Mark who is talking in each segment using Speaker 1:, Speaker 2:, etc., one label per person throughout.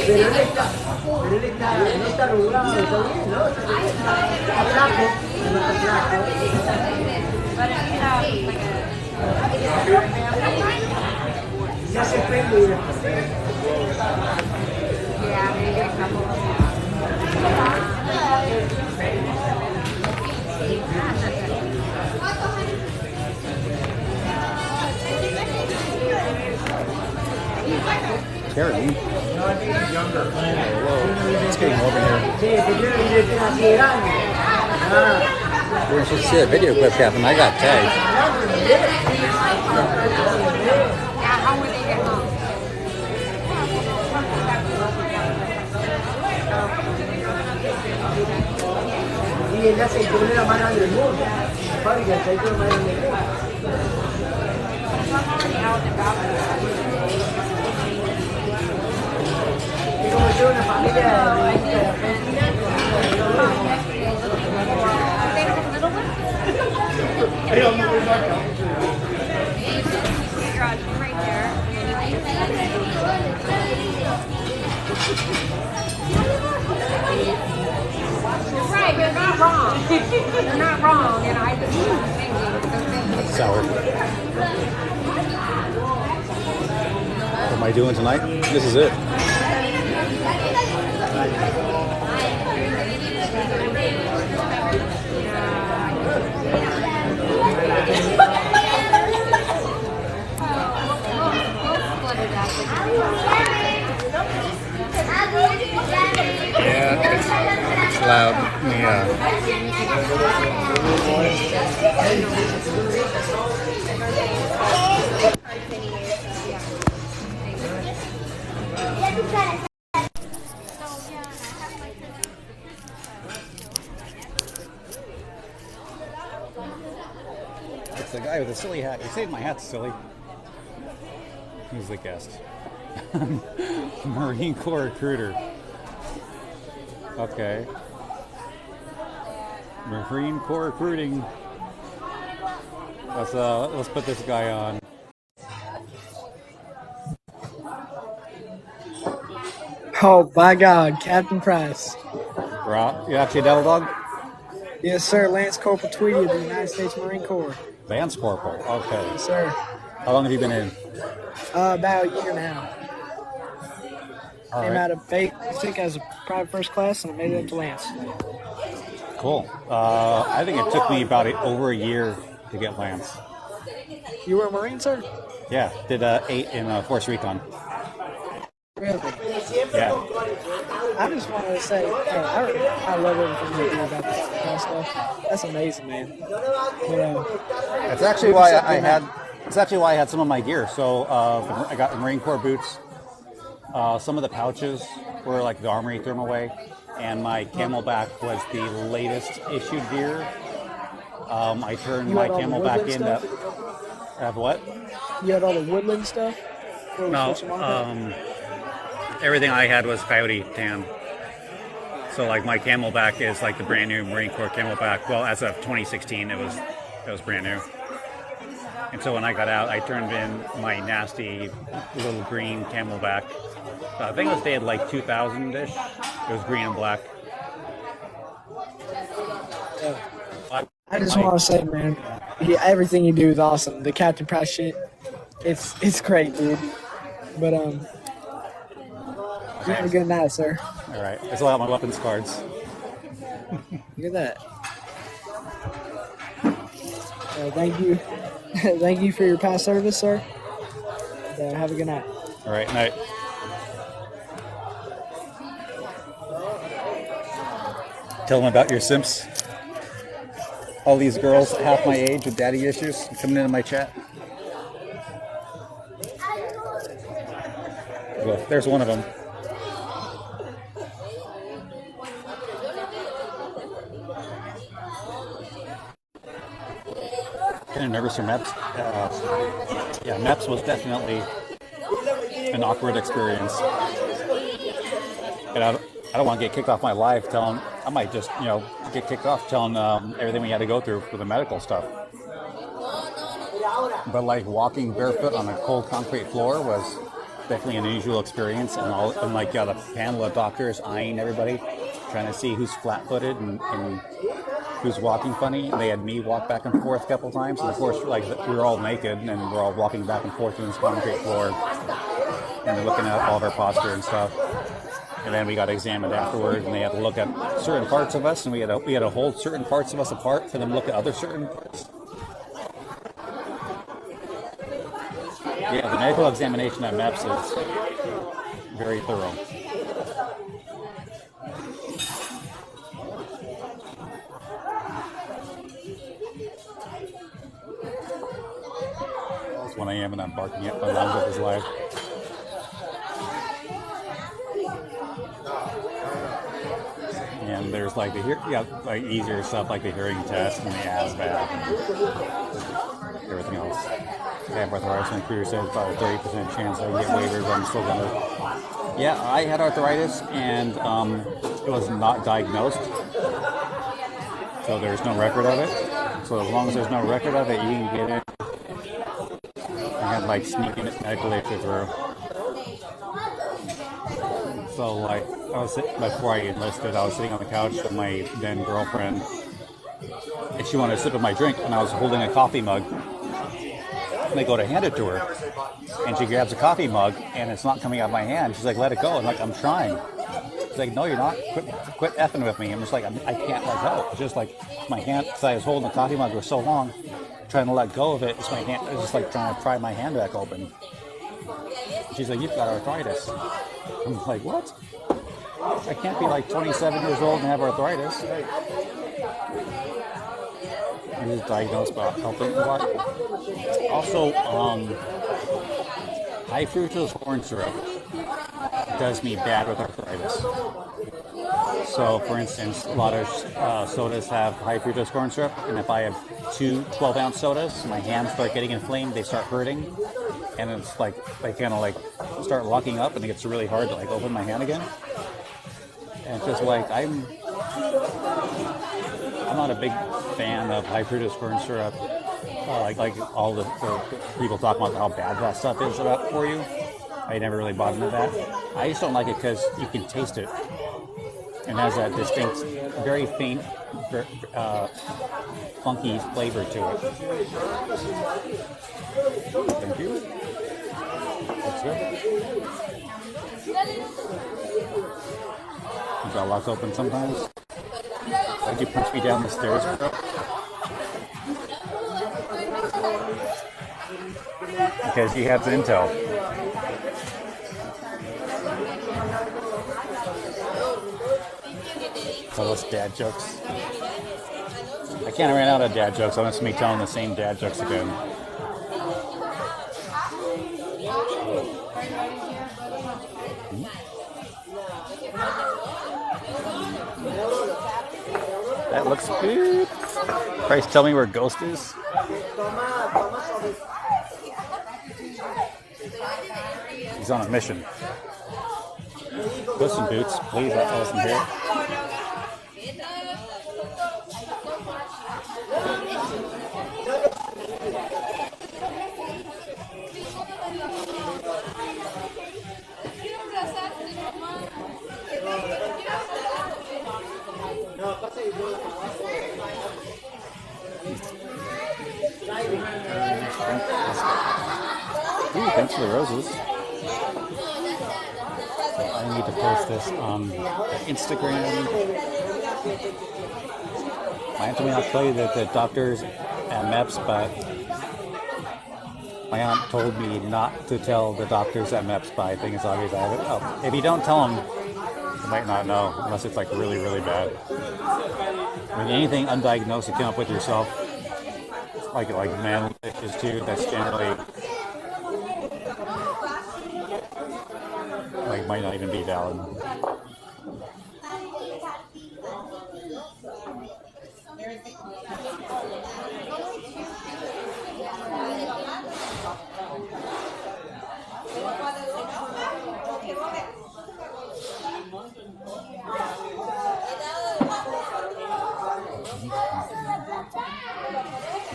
Speaker 1: Pero él está, no está arrugado, está bien, ¿no? Está flaco, no está flaco. Se hace pelo y después.
Speaker 2: Charity.
Speaker 1: No, I think he's younger.
Speaker 2: Whoa, it's getting over here.
Speaker 1: Sí, primero viene tiene así de grande.
Speaker 2: We're supposed to see a video clip, Captain. I got tagged.
Speaker 3: How would they get home?
Speaker 1: Y él hace el torneo más grande del mundo. La fábrica del torneo más grande del mundo. Es como yo, una familia de Argentina.
Speaker 3: Right there. You're right, you're not wrong. You're not wrong, and I just
Speaker 2: That's sour. What am I doing tonight? This is it. Yeah, it's loud. It's the guy with the silly hat. He saved my hat, silly. He's the guest. Marine Corps recruiter. Okay. Marine Corps recruiting. Let's put this guy on.
Speaker 4: Oh, by God, Captain Price.
Speaker 2: Rob, you actually a devil dog?
Speaker 4: Yes, sir. Lance Corporal Tweedy of the United States Marine Corps.
Speaker 2: Lance Corporal. Okay.
Speaker 4: Yes, sir.
Speaker 2: How long have you been in?
Speaker 4: About a year now.
Speaker 2: All
Speaker 4: Came
Speaker 2: right.
Speaker 4: out of basic as a private first class, and I made it up to Lance.
Speaker 2: Cool. I think it took me about over a year to get Lance.
Speaker 4: You were a Marine, sir?
Speaker 2: Yeah, did 8 in Force Recon.
Speaker 4: Really?
Speaker 2: Yeah.
Speaker 4: I just wanted to say, I love everything you do about this kind of stuff. That's amazing, man. But,
Speaker 2: That's actually why I had. It's actually why I had some of my gear. So I got Marine Corps boots. Some of the pouches were like the Armory Thermoway, and my Camelback was the latest issued gear. I turned my Camelback into. Have what?
Speaker 4: you had all the woodland stuff?
Speaker 2: No, everything I had was coyote tan. So like my Camelback is like the brand new Marine Corps Camelback. Well, as of 2016, it was brand new. And so when I got out, I turned in my nasty little green Camelback. I think it was dated like 2000-ish. It was green and black.
Speaker 4: I just want to say, man, everything you do is awesome. The Captain Price shit, it's great, dude. But you have a good night, sir.
Speaker 2: All right, that's all I got my weapons cards.
Speaker 4: Look at that. Thank you, thank you for your past service, sir. And, have a good night.
Speaker 2: All right, night. Tell them about your simps. All these girls half my age with daddy issues coming into my chat. Well, there's one of them. Kind of nervous for MEPS. Yeah, MEPS was definitely an awkward experience. And I don't want to get kicked off my live telling, I might just, get kicked off telling everything we had to go through for the medical stuff. But like walking barefoot on a cold concrete floor was definitely an unusual experience. And like got a panel of doctors eyeing everybody, trying to see who's flat-footed and who's walking funny. And they had me walk back and forth a couple times. And of course, like we were all naked and we're all walking back and forth on this concrete floor, and they're looking at all of our posture and stuff. And then we got examined afterward, and they had to look at certain parts of us, and we had to hold certain parts of us apart for them to look at other certain parts. Yeah, the medical examination at MEPS is very thorough. It's 1 a.m. and I'm barking at my lungs of his life. And there's like like easier stuff like the hearing test and the ASVAB and everything else. I have arthritis, and the recruiter said about a 30% chance I get waivers. I'm still gonna. Yeah, I had arthritis, and it was not diagnosed, so there's no record of it. So as long as there's no record of it, you can get it. I had like sneaking it medical literature through. So like before I enlisted, I was sitting on the couch with my then girlfriend, and she wanted a sip of my drink, and I was holding a coffee mug. And I go to hand it to her, and she grabs a coffee mug, and it's not coming out of my hand. She's like, "Let it go." I'm like, "I'm trying." She's like, "No, you're not. Quit effing with me." I'm just like, I can't let go. It's just like my hand, because I was holding the coffee mug for so long, trying to let go of it. It's my hand. It's just like trying to pry my hand back open. She's like, "You've got arthritis." I'm like, "What? I can't be like 27 years old and have arthritis." I was diagnosed by helping a lot. Also, high fructose corn syrup does me bad with arthritis. So, for instance, a lot of sodas have high fructose corn syrup, and if I have two 12-ounce sodas, my hands start getting inflamed, they start hurting, and it's like they kind of like start locking up, and it gets really hard to like open my hand again. And it's just like I'm not a big fan of high fructose corn syrup. Like all the people talk about how bad that stuff is for you. I never really bought into that. I just don't like it because you can taste it. And has that distinct, very faint, funky flavor to it. Thank you. That's good. You got lots open sometimes. Why'd you punch me down the stairs, bro? Because you have the intel. Tell us dad jokes. I can't run out of dad jokes. I'm just me telling the same dad jokes again. That looks good. Christ, tell me where Ghost is. He's on a mission. Puss in Boots, please, I wasn't here. Ooh, thanks for the roses. So I need to post this on Instagram. My aunt told me I'll tell you that the doctors at MEPS, but my aunt told me not to tell the doctors at MEPS, but I think it's obvious I have it. Oh, if you don't tell them, you might not know, unless it's like really, really bad. I mean, anything undiagnosed you come up with yourself, like man issues too, that's generally like might not even be valid.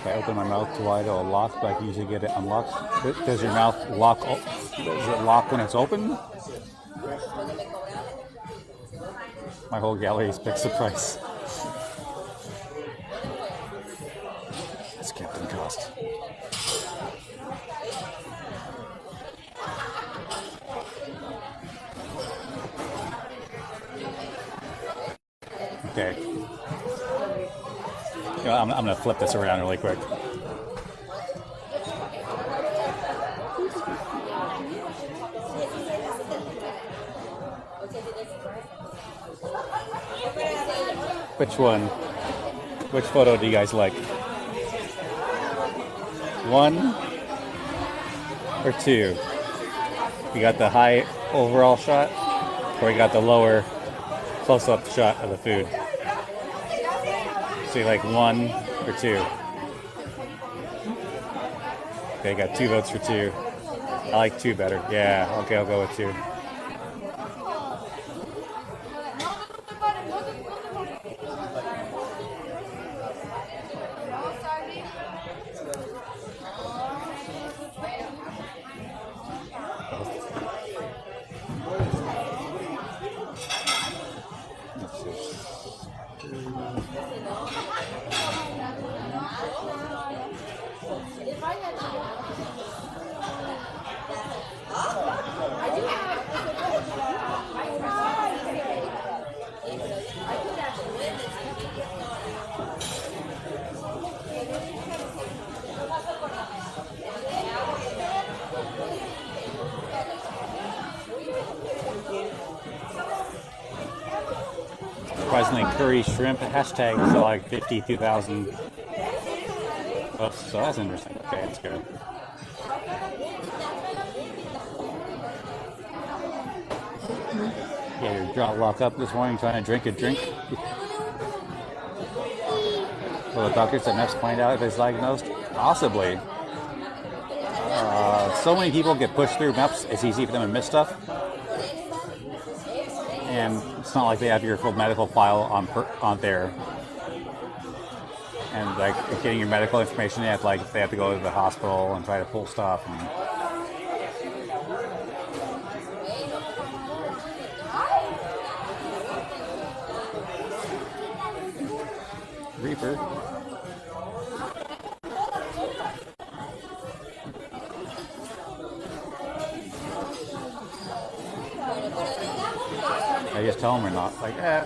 Speaker 2: I open my mouth too wide, it'll lock, but I can usually get it unlocked. Does your mouth lock? Does it lock when it's open? My whole gallery is fixed the price. It's Captain Cost. Okay. I'm going to flip this around really quick. Which one? Which photo do you guys like? 1 or 2? You got the high overall shot, or you got the lower close-up shot of the food? So you like 1 or 2? Okay, got 2 votes for 2. I like 2 better. Yeah, okay, I'll go with 2. Surprisingly, curry shrimp hashtag so like 52,000. Oh, so that's interesting. Okay, that's good. Yeah, your jaw locked up this morning trying to drink a drink. Will the doctors at next find out if it's diagnosed? Possibly. So many people get pushed through MEPS, it's easy for them to miss stuff. And it's not like they have your full medical file on there. And like getting your medical information, they have to go to the hospital and try to pull stuff. And Reaper. I just tell them or not. Like, I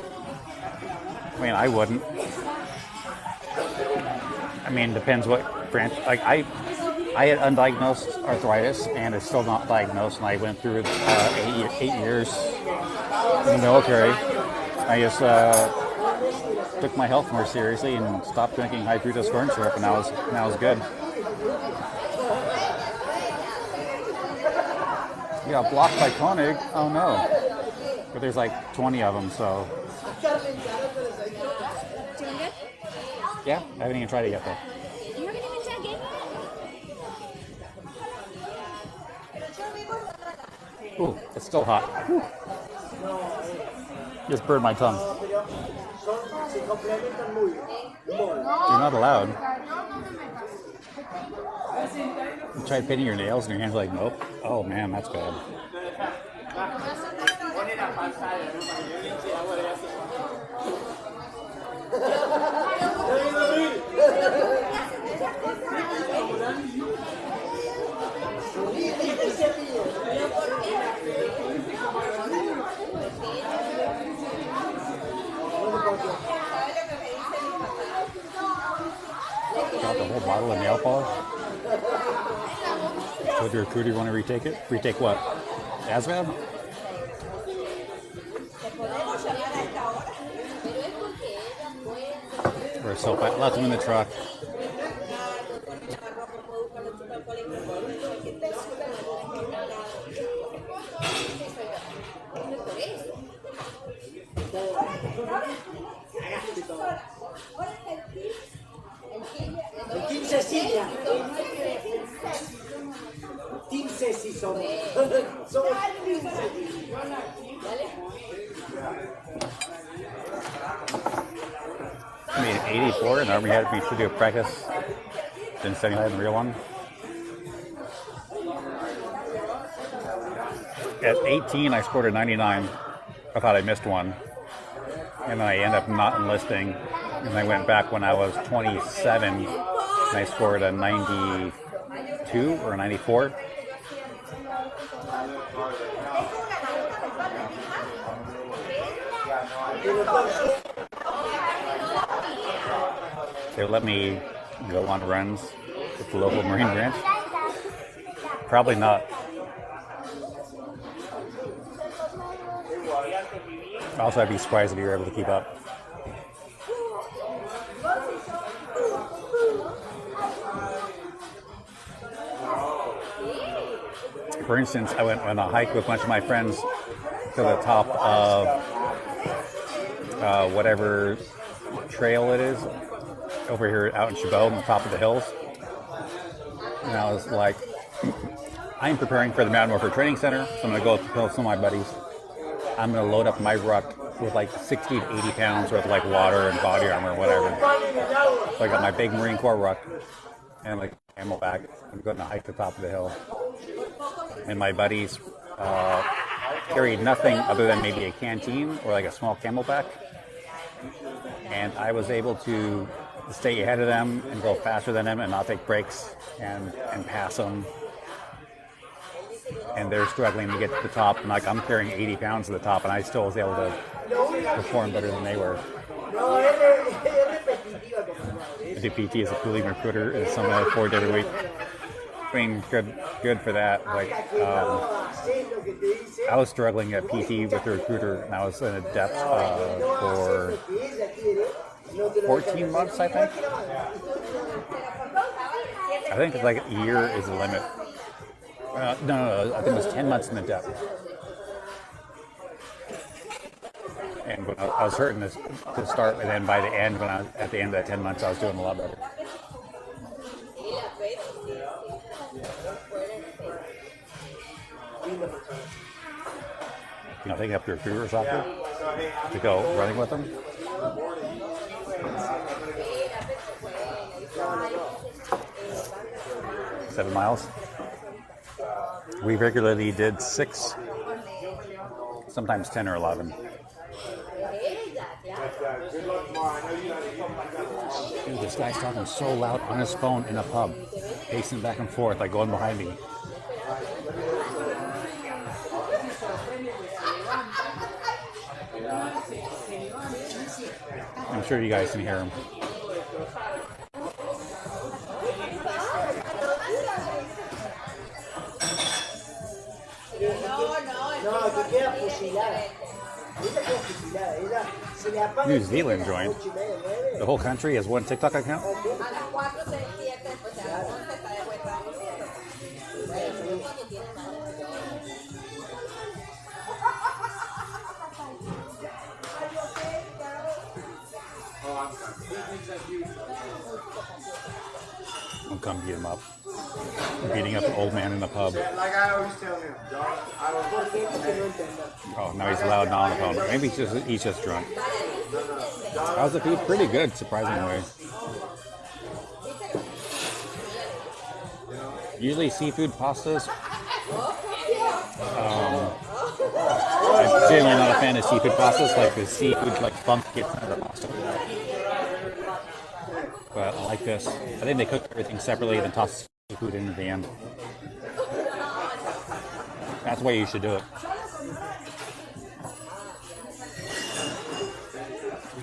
Speaker 2: mean, I wouldn't. I mean, depends what branch. Like, I had undiagnosed arthritis, and it's still not diagnosed, and I went through 8 years in the military. I just took my health more seriously and stopped drinking high fructose corn syrup, and I was good. You got blocked by Koenig? Oh no. But there's like 20 of them, so. Yeah, I haven't even tried it yet though.
Speaker 3: You haven't even tried it?
Speaker 2: Ooh, it's still hot. Whew. Just burned my tongue. You're not allowed. You tried painting your nails and your hands are like, nope. Oh man, that's bad. Got the whole bottle of nail polish. So if your recruiter want to retake it? Retake what? ASVAB? Or soap? Lots of them in the truck.
Speaker 1: Team Cecilia. Team Ceci somos. Somos Team Ceci.
Speaker 2: I mean, 84 and Army had me to do a practice Then 75 in the real one. At 18, I scored a 99. I thought I missed one. And then I ended up not enlisting. And I went back when I was 27, and I scored a 92 or a 94. They let me go on runs with the local Marine branch. Probably not. Also, I'd be surprised if you were able to keep up. For instance, I went on a hike with a bunch of my friends to the top of whatever trail it is over here out in Chabot on the top of the hills. And I was like, I'm preparing for the Mountain Warfare Training Center, so I'm going to go tell some of my buddies. I'm going to load up my ruck with like 60 to 80 pounds worth of like water and body armor or whatever. So I got my big Marine Corps ruck and like camelback. I'm going to hike to the top of the hill. And my buddies carried nothing other than maybe a canteen or like a small camelback. And I was able to stay ahead of them and go faster than them and not take breaks and pass them. And they're struggling to get to the top. And like I'm carrying 80 pounds to the top, and I still was able to perform better than they were. I do PT as a cooling recruiter, and some of 4 days a week. I mean, good for that. Like, I was struggling at PT with the recruiter, and I was in a depth for 14 months, I think. I think it's like a year is the limit. No, I think it was 10 months in the depth. And when I was hurting this to start, and then by the end, when I was at the end of that 10 months, I was doing a lot better. You know, taking up your recruiter or something to go running with them. Seven miles. We regularly did 6, sometimes 10 or 11. Dude, this guy's talking so loud on his phone in a pub, pacing back and forth, like going behind me. I'm sure you guys can hear him. New Zealand joined. The whole country has one TikTok account. I'll come beat him up. Beating up an old man in the pub.
Speaker 1: Like I always tell him,
Speaker 2: oh, now he's loud now on the phone. Maybe he's just drunk. How's the food? Pretty good, surprisingly. Usually seafood pastas. I'm generally not a fan of seafood pastas. Like the seafood, like funk gets out of the pasta. But I like this. I think they cook everything separately and then toss seafood in at the end. That's the way you should do it.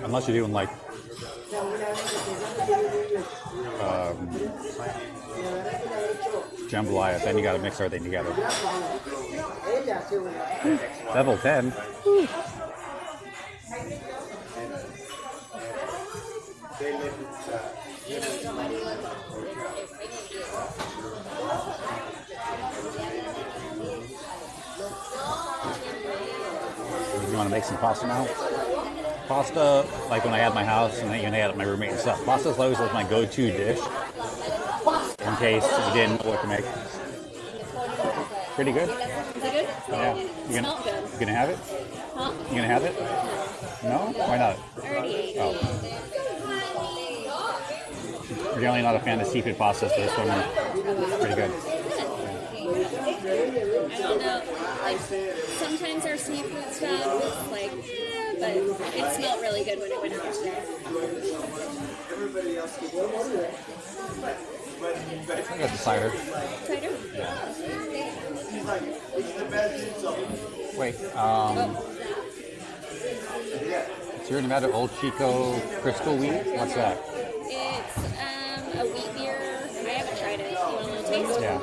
Speaker 2: Unless you're doing like jambalaya, then you gotta mix everything together. Level 10. Woo. You want to make some pasta now? Pasta, like when I had my house and even I had my roommate and stuff. Pasta always was my go-to dish in case you didn't know what to make. Pretty good.
Speaker 5: Is it good?
Speaker 2: Yeah.
Speaker 5: It's not good.
Speaker 2: You gonna have it?
Speaker 5: Huh?
Speaker 2: You gonna have it? No? Why not?
Speaker 5: I already ate it.
Speaker 2: Oh. You're generally not a fan of seafood pastas, but this one is pretty good.
Speaker 5: I don't know. Like sometimes our seafood stuff is like, but it smelled really good when it went out today.
Speaker 2: I got the cider.
Speaker 5: Cider?
Speaker 2: Wait, so you're in about Old Chico Crystal Wheat? What's that?
Speaker 5: It's a wheat beer. I haven't tried it. You want to taste it?
Speaker 2: Yeah.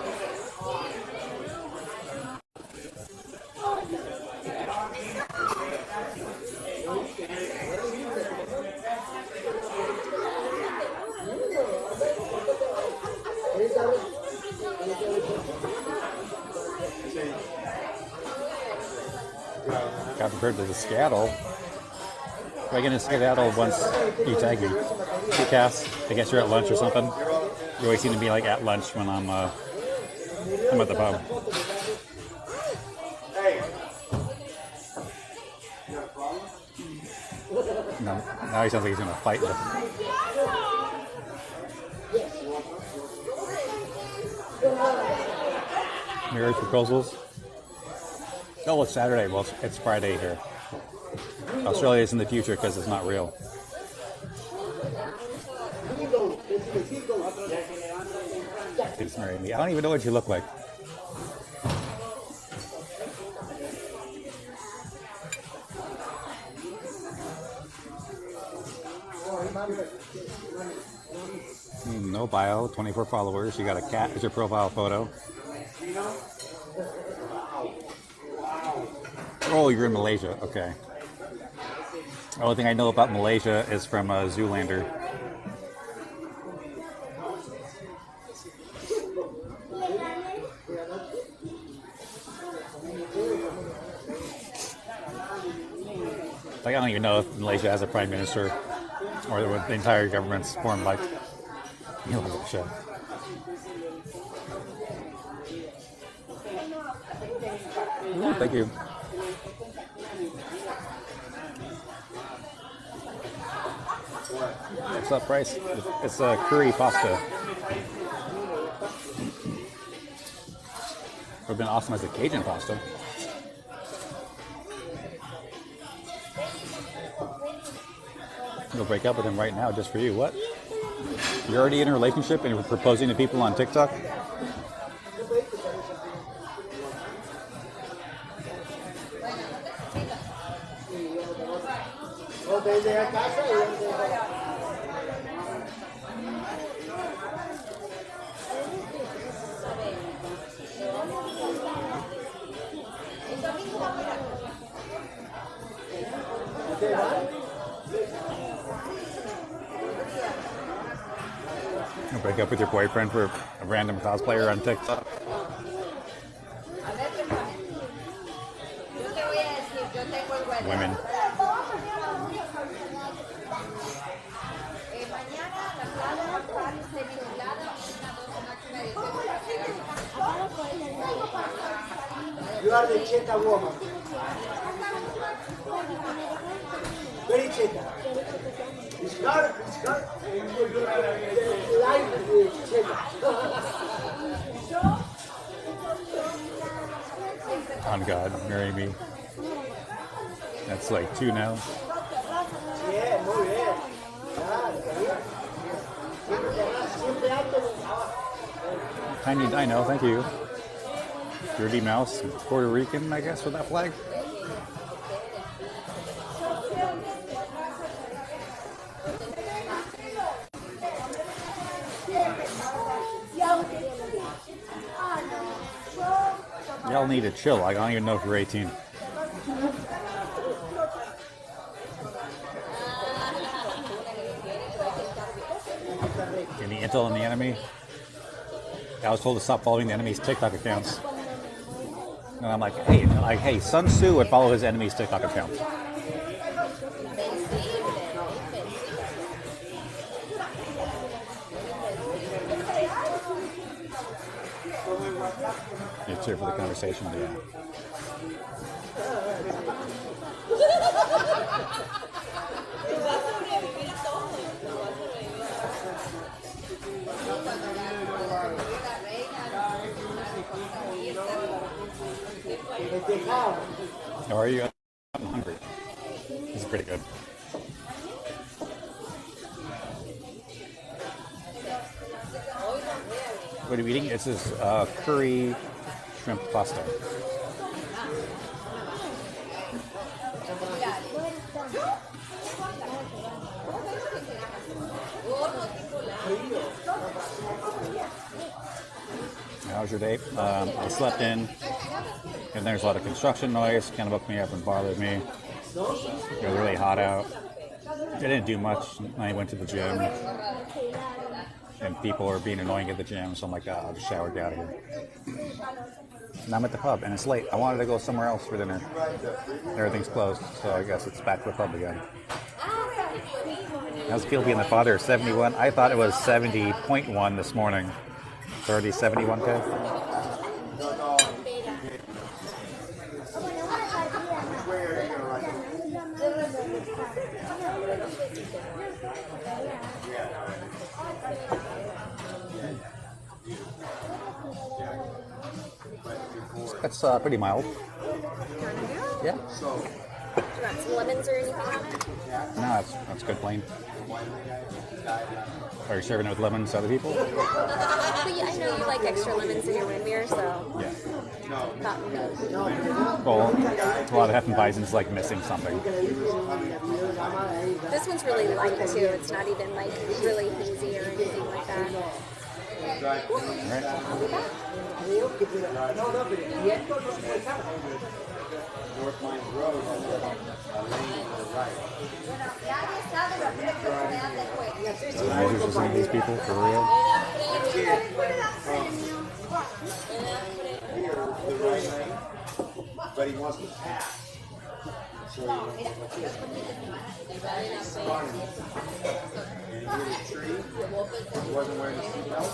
Speaker 2: Got prepared to the skedaddle. Am I gonna skedaddle once you tag me? Hey Cass, I guess you're at lunch or something. You always seem to be like at lunch when I'm at the pub. No, now he sounds like he's gonna fight with. Marriage proposals. Oh, it's Saturday. Well, it's Friday here. Australia is in the future because it's not real. Please marry me. I don't even know what you look like. No bio, 24 followers. You got a cat as your profile photo. Oh, you're in Malaysia. Okay. The only thing I know about Malaysia is from Zoolander. Like, I don't even know if Malaysia has a prime minister or the entire government's formed like, you know, shit. Ooh, thank you. What's that price? It's a curry pasta. Would have been awesome as a Cajun pasta. You'll break up with him right now just for you. What? You're already in a relationship and you're proposing to people on TikTok? You'll break up with your boyfriend for a random cosplayer on TikTok? Women.
Speaker 1: You are the Cheta woman. Very Cheta. It's not. Life is Cheta.
Speaker 2: On God, marry me. That's like 2 now.
Speaker 1: Yeah, muy bien.
Speaker 2: Tiny Dino, thank you. Dirty Mouse, Puerto Rican, I guess, with that flag. Y'all need to chill. I don't even know if you're 18. Any intel on the enemy? I was told to stop following the enemy's TikTok accounts. And I'm like, hey, Sun Tzu would follow his enemy's TikTok account. It's here for the conversation, yeah. How are you? I'm hungry. This is pretty good. What are you eating? This is curry shrimp pasta. How was your day? I slept in, and there's a lot of construction noise. Kind of woke me up and bothered me. It was really hot out. I didn't do much. I went to the gym, and people were being annoying at the gym, so I'm like, I'll just shower, get out of here. And I'm at the pub, and it's late. I wanted to go somewhere else for dinner. Everything's closed, so I guess it's back to the pub again. How's it feel being the father of 71? I thought it was 70.1 this morning. 30, 71K. That's pretty mild. Yeah.
Speaker 5: Do you want some lemons or anything on it?
Speaker 2: No, that's good plain. Are you serving it with lemons to other people?
Speaker 5: But yeah, I know you like extra lemons in your wind mirror, so
Speaker 2: Yeah.
Speaker 5: thought
Speaker 2: Well, a lot of Hefeweizens like missing something.
Speaker 5: this one's really light too. It's not even like really hazy or anything like that.
Speaker 2: All right.
Speaker 5: I'll be back.
Speaker 1: North Mines Road has a lane to the right.
Speaker 2: Advisors are seeing these people for real.
Speaker 1: The right lane, but he wants to pass. So he hit a tree. He wasn't wearing a seatbelt.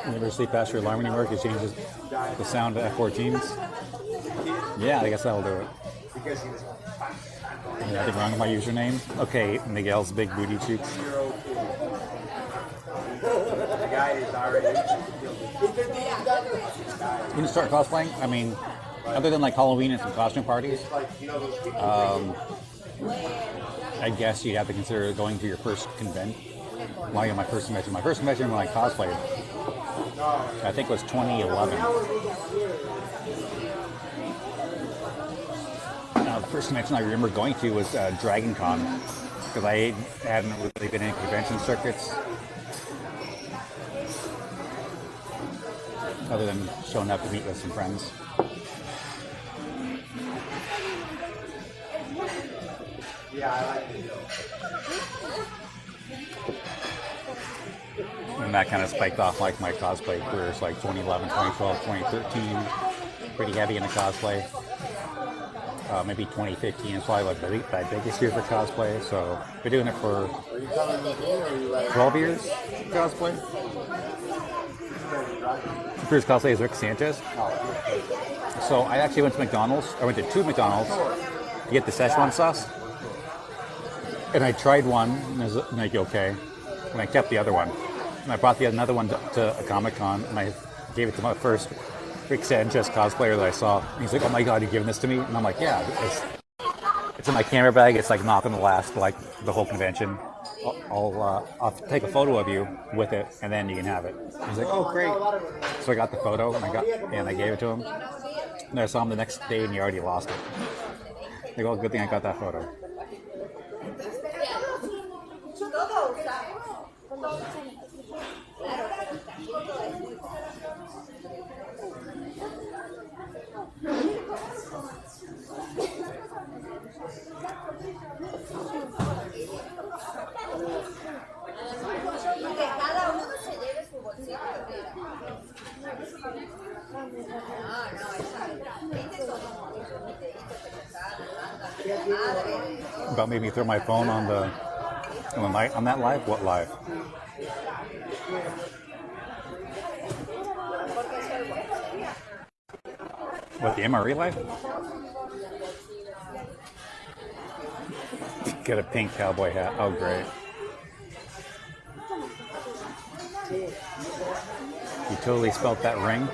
Speaker 2: You never sleep past your alarm anymore because it changes the sound to F-14s? Yeah, I guess that'll do it.
Speaker 1: Because he was
Speaker 2: Nothing wrong with my username? Okay, Miguel's big booty cheeks.
Speaker 1: the guy is already
Speaker 2: You can start cosplaying? I mean, other than like Halloween and some costume parties, I guess you'd have to consider going to your first convention. Well, yeah, my first convention when I cosplayed, I think it was 2011. The first convention I remember going to was Dragon Con, because I hadn't really been in convention circuits, other than showing up to meet with some friends.
Speaker 1: Yeah, I like it.
Speaker 2: And that kind of spiked off like my cosplay careers, like 2011, 2012, 2013, pretty heavy into cosplay. Maybe 2015 is probably like my biggest year for cosplay. So I've been doing it for 12 years. Cosplay. First cosplay is Rick Sanchez. So I actually went to McDonald's. I went to 2 McDonald's to get the Szechuan sauce, and I tried one, and it was like okay, and I kept the other one, and I brought another one to a Comic-Con, and I gave it to my first Rick Sanchez cosplayer that I saw. And he's like, "Oh my God, you're giving this to me?" And I'm like, "Yeah, it's in my camera bag. It's like not going to last like the whole convention. I'll take a photo of you with it, and then you can have it." He's like, "Oh, great!" So I got the photo, and I gave it to him. And I saw him the next day, and he already lost it. Like, "Oh, good thing I got that photo." About making me throw my phone on that live? What live? What, the MRE live? Get a pink cowboy hat. Oh, great. You totally spelt that ring.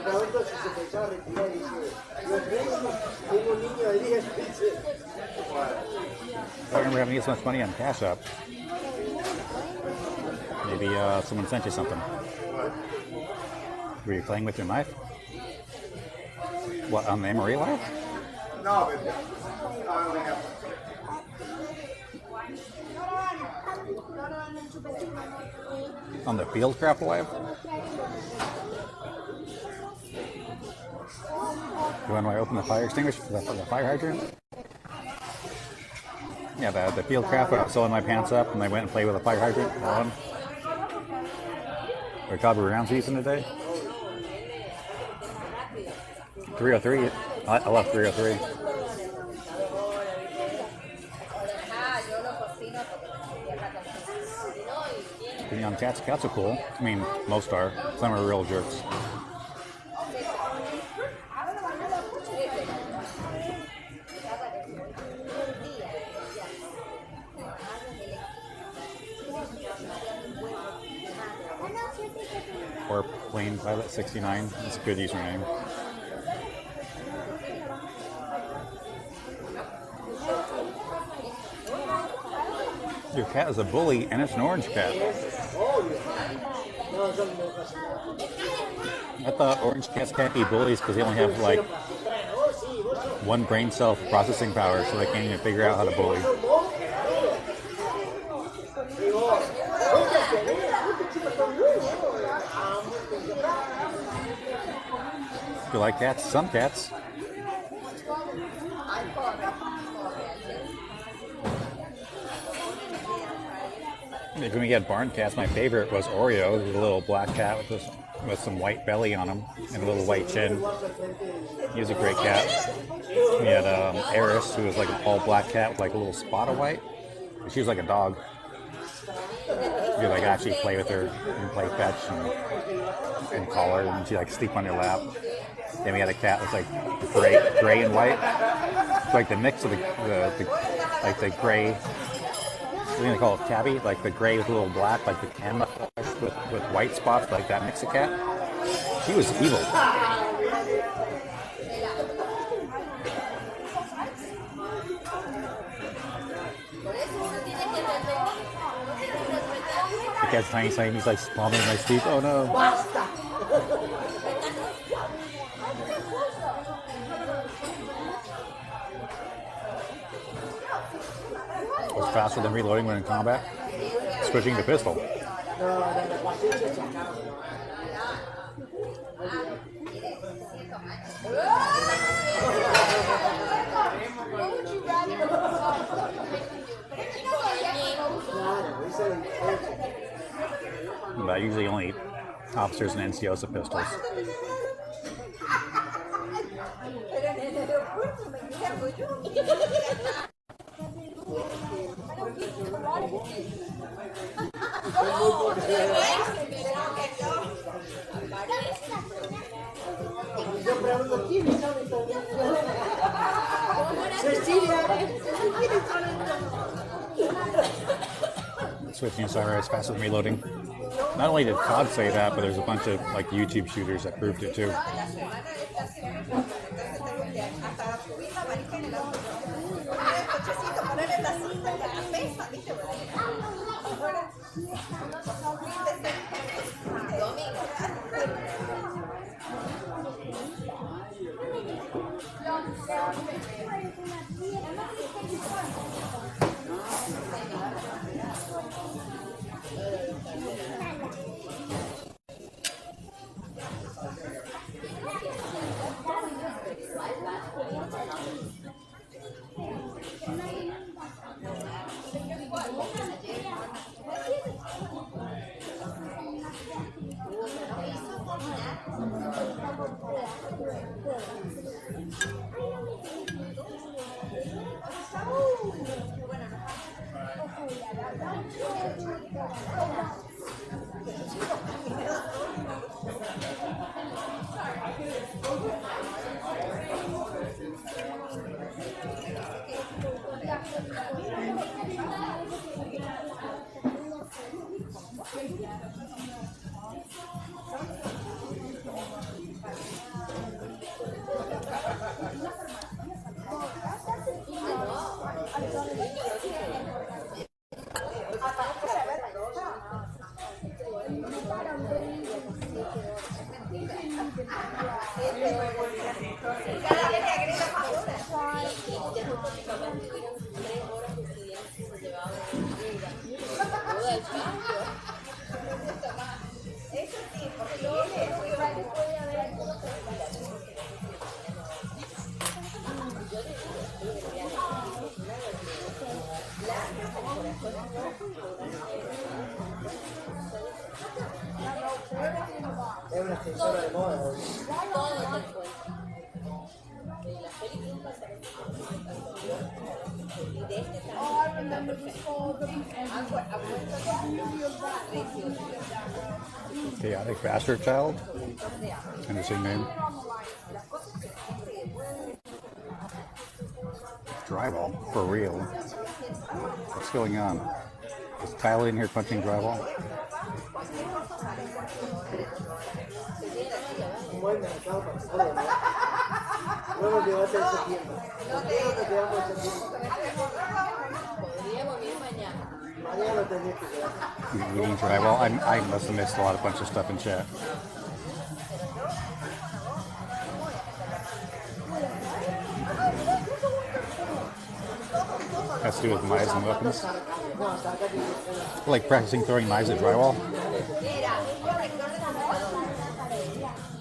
Speaker 1: Pregunto si se pensaba retirar y dice, yo tengo un niño de 10, dice.
Speaker 2: I don't remember having used so much money on Cash App. Maybe someone sent you something. Were you playing with your knife? What, on the Emery life?
Speaker 6: No, but I only have
Speaker 2: On the Fieldcraft life? You want to open the fire extinguisher, the fire hydrant? Yeah, the Fieldcraft, when I was sewing my pants up and I went and played with a fire hydrant. That one. Or Cobby Rounds using today. 303. I love 303. Young cats. Cats are cool. I mean, most are. Some are real jerks. Or Plane Pilot 69. It's a good username. Your cat is a bully, and it's an orange cat. I thought orange cats can't be bullies because they only have like one brain cell for processing power, so they can't even figure out how to bully. You like cats? Some cats. When we had barn cats, my favorite was Oreo, the little black cat with some white belly on him and a little white chin. He was a great cat. We had Eris, who was like an all black cat with like a little spot of white. She was like a dog. You could like actually play with her and play fetch and call her, and she'd like sleep on your lap. Then we had a cat with like gray and white. It's like the mix of the gray. What do you call it? Tabby? Like the gray with a little black, like the camouflage with white spots, like that mix of cat. She was evil. The cat's tiny, he's like palming my sleep. Oh no. Was faster than reloading when in combat. Switching to pistol. But usually only officers and NCOs have pistols. Switching siren is faster than reloading. Not only did COD say that, but there's a bunch of like YouTube shooters that proved it too.
Speaker 1: Es una extensora de moda.
Speaker 2: Chaotic Bastard Child. Interesting name. Drywall, for real. What's going on? Is Tyler in here punching drywall?
Speaker 1: Un buen mercado para todo, ¿no? No nos llevaste ese tiempo. No te quedamos ese tiempo. Mañana lo tenés que quedar.
Speaker 2: Eating drywall? I must have missed a bunch of stuff in chat. Has to do with knives and weapons. Like practicing throwing knives at drywall.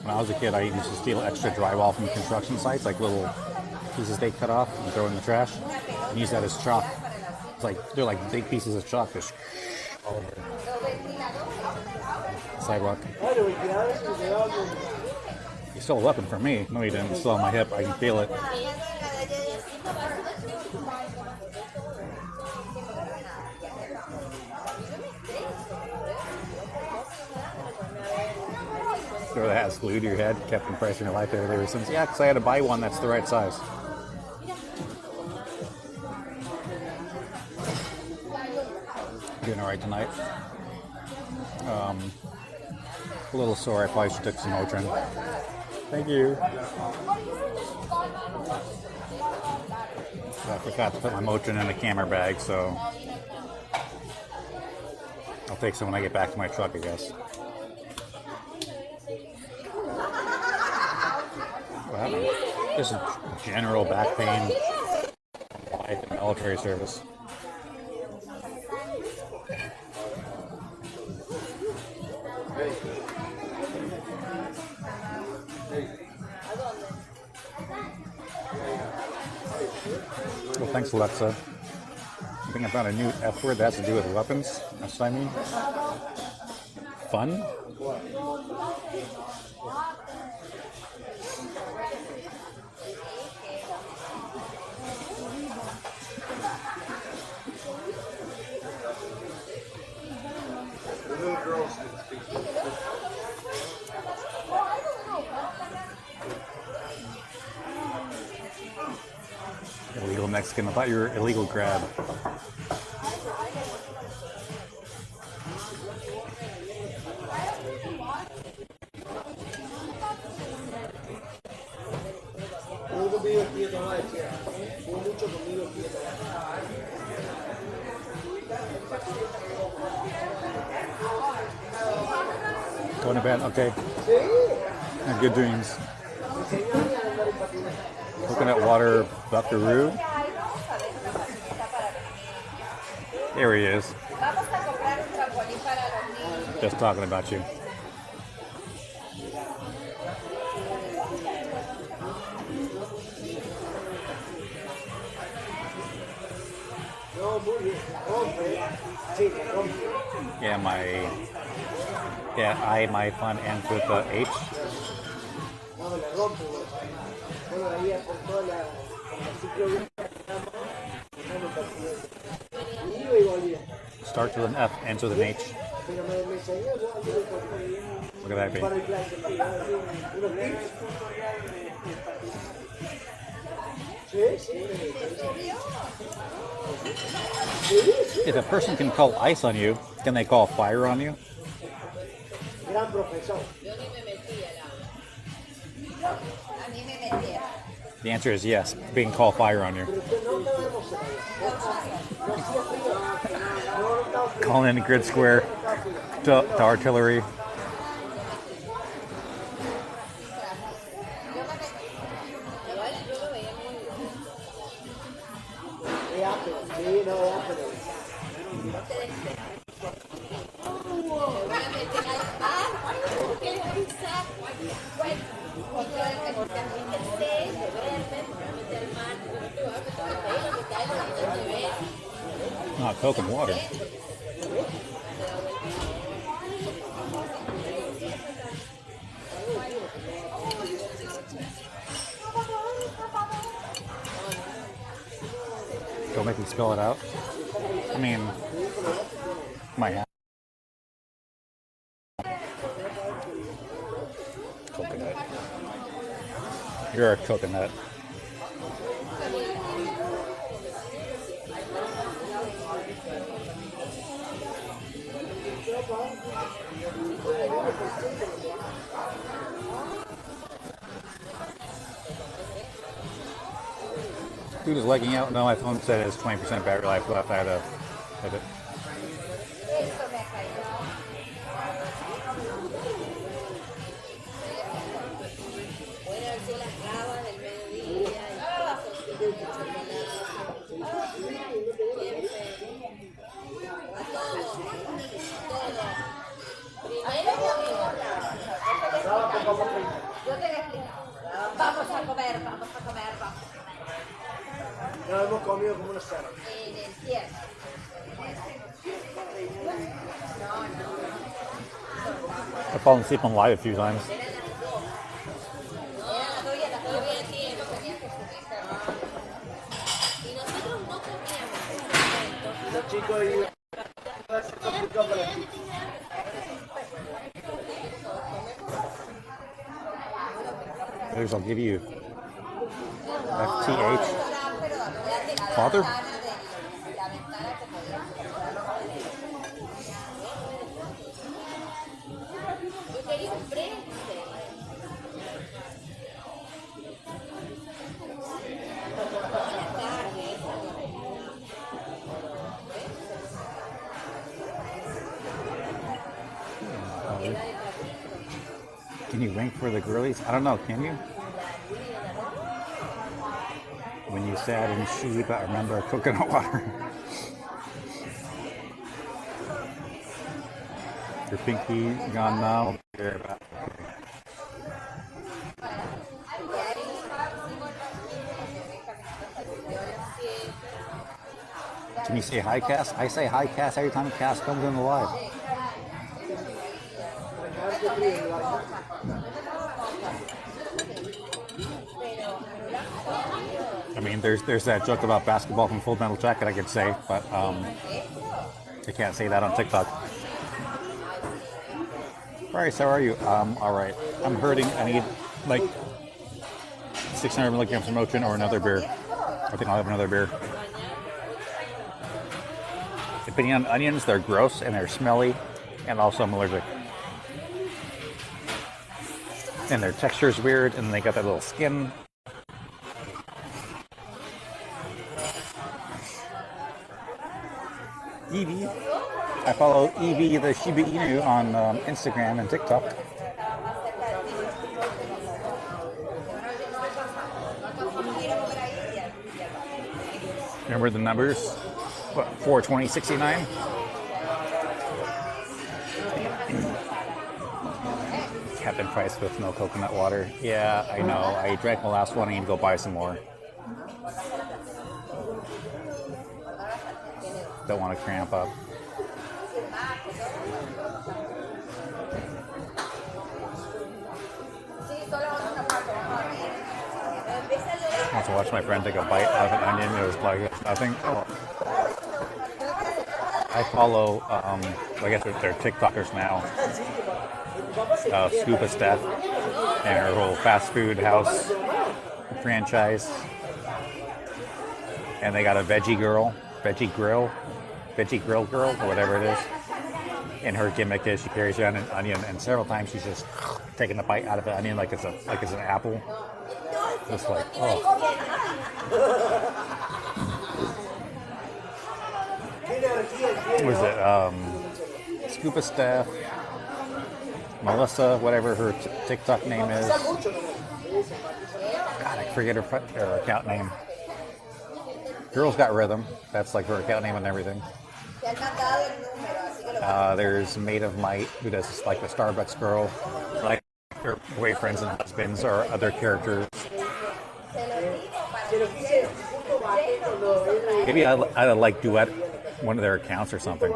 Speaker 2: When I was a kid, I used to steal extra drywall from construction sites, like little pieces they cut off and throw in the trash, and use that as chalk. It's like they're like big pieces of chalk just all over the sidewalk. You stole a weapon from me. No, you didn't. It's still on my hip. I can feel it. Or that has glued to your head, kept compressing your life ever since. Yeah, because I had to buy one that's the right size. Doing all right tonight. A little sore. I probably should take some Motrin. Thank you. I forgot to put my Motrin in the camera bag, so I'll take some when I get back to my truck, I guess. Just general back pain, life in military service. Well, thanks, Alexa. I think I found a new F word that has to do with weapons. That's what I mean. Fun? Illegal Mexican. I thought you were illegal grab. Going to bed, okay. And good dreams. Coconut water buckaroo. There he is. Just talking about you. Yeah, my fun ends with the H. Starts with an F, ends with an H. Look at that, baby. If a person can call ice on you, can they call fire on you? The answer is yes. Being called fire on you. Calling in grid square to artillery.
Speaker 1: Sí, no, ya, pero...
Speaker 2: Not Coke and water. Don't make me spell it out. I mean, might have. Coconut. You're a coconut. Dude is legging out. No, my phone said it has 20% battery life left. I had to hit it.
Speaker 3: Vamos a comer, vamos a comer, vamos.
Speaker 1: No hemos comido como unos cerdos.
Speaker 3: En el cielo.
Speaker 2: I've fallen asleep on live a few times.
Speaker 1: Los chicos iban a ser complicado para los chicos.
Speaker 2: I'll give you FTH. Father? Can you rank for the girlies? I don't know, can you? When you sat in sheep, I remember coconut water. Your pinky gone now. Can you say hi, Cass? I say hi, Cass, every time Cass comes in the live. I mean, there's that joke about basketball from Full Metal Jacket I could say, but I can't say that on TikTok. Bryce, how are you? All right. I'm hurting. I need like 600 milligrams of Motrin or another beer. I think I'll have another beer. Depending on onions, they're gross and they're smelly, and also I'm allergic. And their texture's weird, and they got that little skin. Evie. I follow Evie the Shiba Inu on Instagram and TikTok. Remember the numbers? What, 42069? Captain Price with no coconut water. Yeah, I know. I drank the last one. I need to go buy some more. Don't want to cramp up. I had to watch my friend take a bite out of an onion. It was like nothing. Oh. I follow, I guess they're TikTokers now. Scuba Steph and her whole fast food house franchise. And they got a veggie grill girl, or whatever it is. And her gimmick is she carries around an onion, and several times she's just taking a bite out of the onion like it's an apple. Just like, oh. Was it Scuba Steph, Melissa, whatever her TikTok name is? God, I forget her account name. Girl's Got Rhythm. That's like her account name and everything. There's Maid of Might, who does like the Starbucks girl. Like her boyfriends and husbands or other characters. Maybe I like duet one of their accounts or something.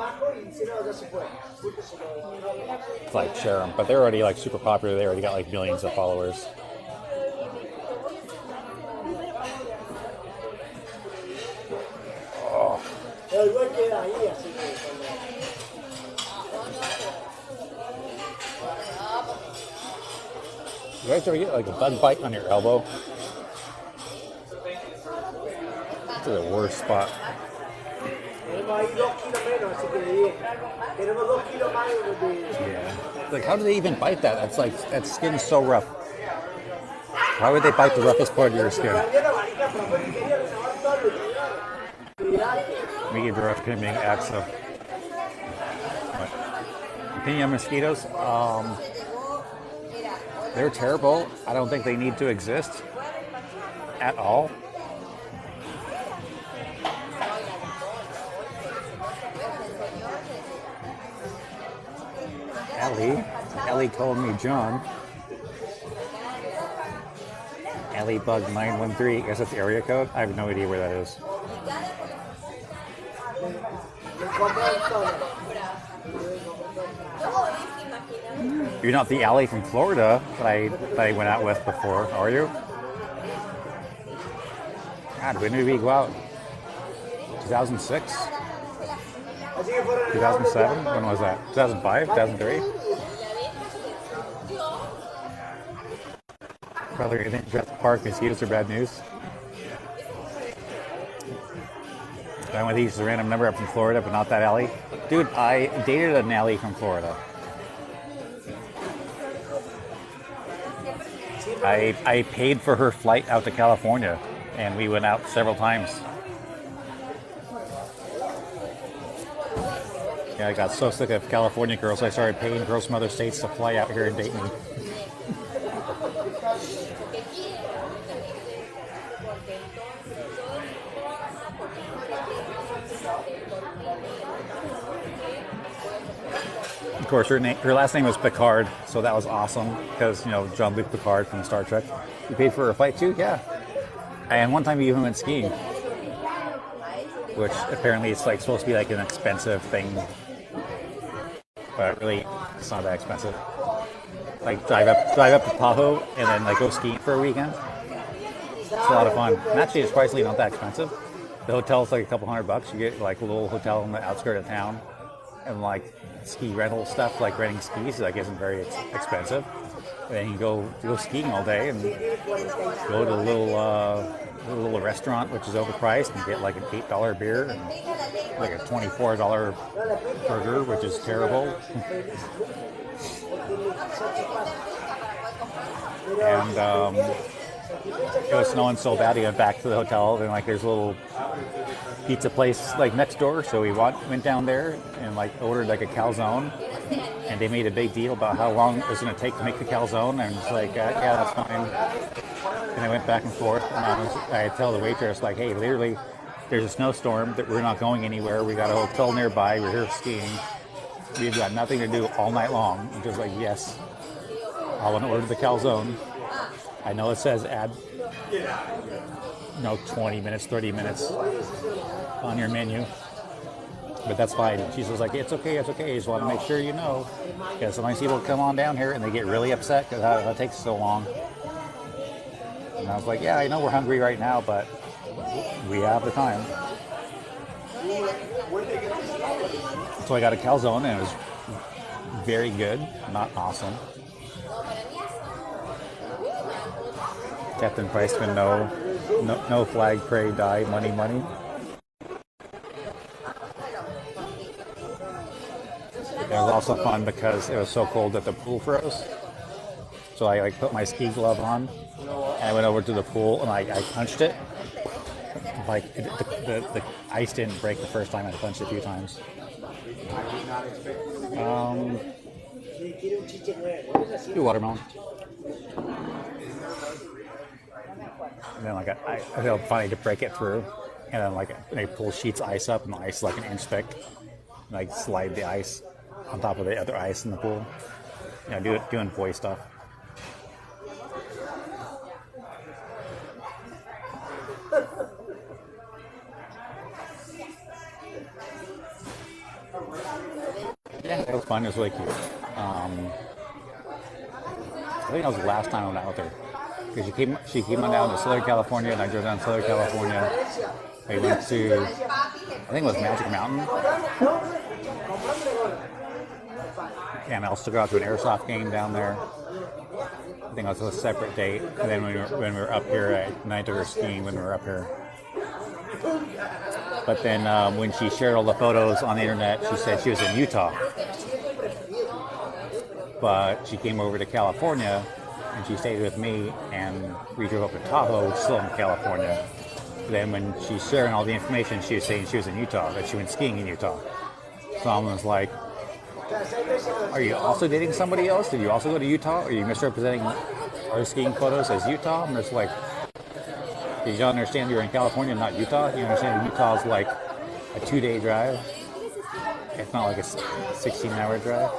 Speaker 2: It's like share them, but they're already like super popular. They already got like millions of followers. Oh. You guys ever get like a bug bite on your elbow? That's the worst spot. Yeah. Like, how do they even bite that? That's like, that skin's so rough. Why would they bite the roughest part of your skin? Medium opinion AXA. Opinion on mosquitoes? They're terrible. I don't think they need to exist at all. Ellie called me John. Ellie Bug 913. I guess that's the area code. I have no idea where that is. You're not the Allie from Florida that I went out with before, are you? God, when did we go out? 2006? 2007? When was that? 2005? 2003? Brother, you didn't dress the park. Mosquitoes are bad news. I went with these random number up from Florida, but not that alley. Dude, I dated an alley from Florida. I paid for her flight out to California, and we went out several times. Yeah, I got so sick of California girls, I started paying girls from other states to fly out here and date me. Of course, her last name was Picard, so that was awesome because, you know, Jean-Luc Picard from Star Trek. You paid for her flight too? Yeah. And one time we even went skiing, which apparently it's like supposed to be like an expensive thing, but really it's not that expensive. Like drive up to Tahoe and then like go skiing for a weekend. It's a lot of fun. And actually, it's surprisingly not that expensive. The hotel's like a couple $100. You get like a little hotel on the outskirts of town, and like ski rental stuff, like renting skis, like isn't very expensive. And then you go skiing all day and go to a little restaurant which is overpriced and get like an $8 beer and like a $24 burger, which is terrible. And it was snowing so bad to get back to the hotel, and like there's a little pizza place like next door, so we went down there and like ordered like a calzone, and they made a big deal about how long it was going to take to make the calzone, and it's like yeah, that's fine. And I went back and forth, and I tell the waitress like, hey, literally there's a snowstorm that we're not going anywhere, we got a hotel nearby, we're here skiing, we've got nothing to do all night long. And just like, yes, I want to order the calzone. I know it says add 20 minutes, 30 minutes on your menu, but that's fine. She was like, it's okay, I just want to make sure you know, because sometimes people come on down here and they get really upset because that takes so long. And I was like, yeah, I know we're hungry right now, but we have the time. So I got a calzone, and it was very good, not awesome. Captain Priceman, no flag, pray, die, money. It was also fun because it was so cold that the pool froze. So I like put my ski glove on, and I went over to the pool and I punched it. Like the ice didn't break the first time. I punched it a few times. Do watermelon. And then like I felt funny to break it through. and then like they pull sheets of ice up, and the ice is like an inch thick. And, like slide the ice on top of the other ice in the pool. You know, doing boy stuff. Yeah, it was fun. It was really cute. I think that was the last time I went out with her. Because she came on down to Southern California, and I drove down to Southern California. We went to, I think it was Magic Mountain. And I also got to an airsoft game down there. I think it was a separate date. And then when we were up here, I took her skiing when we were up here. But then when she shared all the photos on the internet, she said she was in Utah. But she came over to California, and she stayed with me, and we drove up to Tahoe, which is still in California. Then when she's sharing all the information, she was saying she was in Utah, that she went skiing in Utah. So I was like, are you also dating somebody else? Did you also go to Utah? Are you misrepresenting our skiing photos as Utah? I'm just like, did you don't understand you're in California, not Utah? You understand Utah's like a 2-day drive? It's not like a 16-hour drive.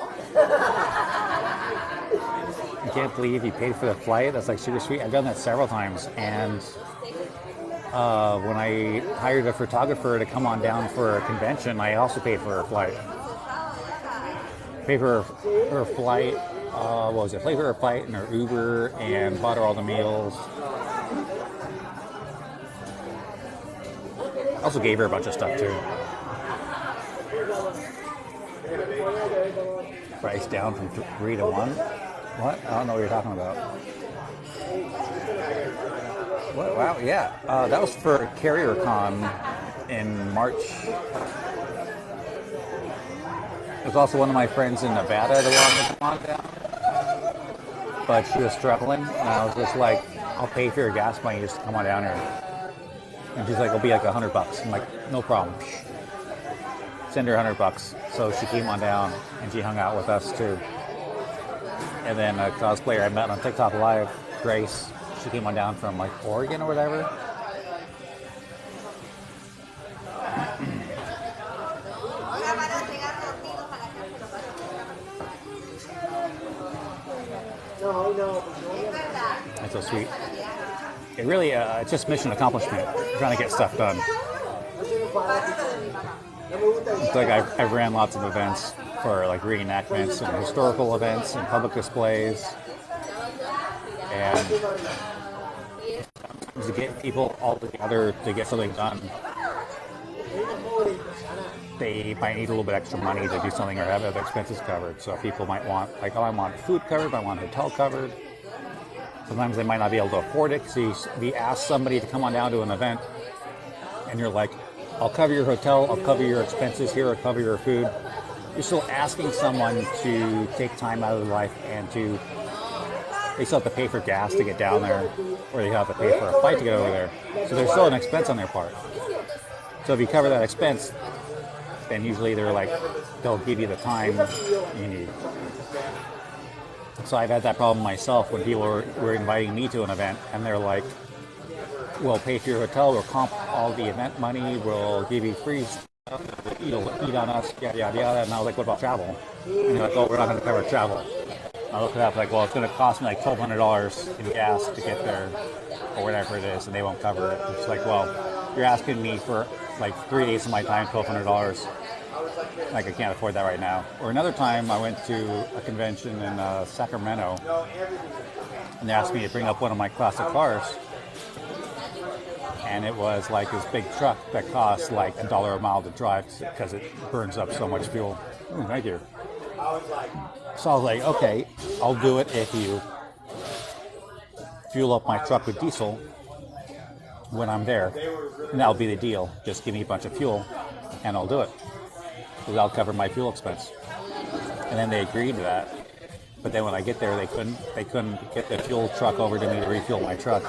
Speaker 2: I can't believe you paid for the flight. That's like super sweet. I've done that several times. And when I hired a photographer to come on down for a convention, I also paid for her flight. Paid for her flight. What was it? Paid for her flight and her Uber, and bought her all the meals. I also gave her a bunch of stuff too. Price down from 3 to 1. What? I don't know what you're talking about. What? Wow, yeah. That was for CarrierCon in March. There's also one of my friends in Nevada that wanted to come on down, but she was struggling, and I was just like, I'll pay for your gas money just to come on down here. And she's like, it'll be like $100. I'm like, no problem. Send her $100. So she came on down, and she hung out with us too. And then a cosplayer I met on TikTok Live, Grace, she came on down from like Oregon or whatever. That's so sweet. It really, it's just mission accomplishment, trying to get stuff done. It's like I've ran lots of events for like reenactments and historical events and public displays. And to get people all together to get something done, they might need a little bit extra money to do something or have other expenses covered. So people might want, like, oh, I want food covered, I want hotel covered. Sometimes they might not be able to afford it. So you ask somebody to come on down to an event, and you're like, I'll cover your hotel, I'll cover your expenses here, I'll cover your food. You're still asking someone to take time out of their life and they still have to pay for gas to get down there, or they have to pay for a flight to get over there. So there's still an expense on their part. So if you cover that expense, then usually they'll give you the time you need. So I've had that problem myself when people were inviting me to an event, and they're like, we'll pay for your hotel, we'll comp all the event money, we'll give you free stuff, you'll eat on us, yada, yada, yada. And I was like, what about travel? And they're like, oh, we're not going to cover travel. I looked it up, like, well, it's going to cost me like $1,200 in gas to get there, or whatever it is, and they won't cover it. It's like, well, you're asking me for like 3 days of my time, $1,200. Like, I can't afford that right now. Or another time, I went to a convention in Sacramento, and they asked me to bring up one of my classic cars. And it was like this big truck that costs like $1 a mile to drive because it burns up so much fuel. Oh, thank you. So I was like, okay, I'll do it if you fuel up my truck with diesel when I'm there. And that'll be the deal. Just give me a bunch of fuel and I'll do it. Because I'll cover my fuel expense. And then they agreed to that. But then when I get there, they couldn't get the fuel truck over to me to refuel my truck.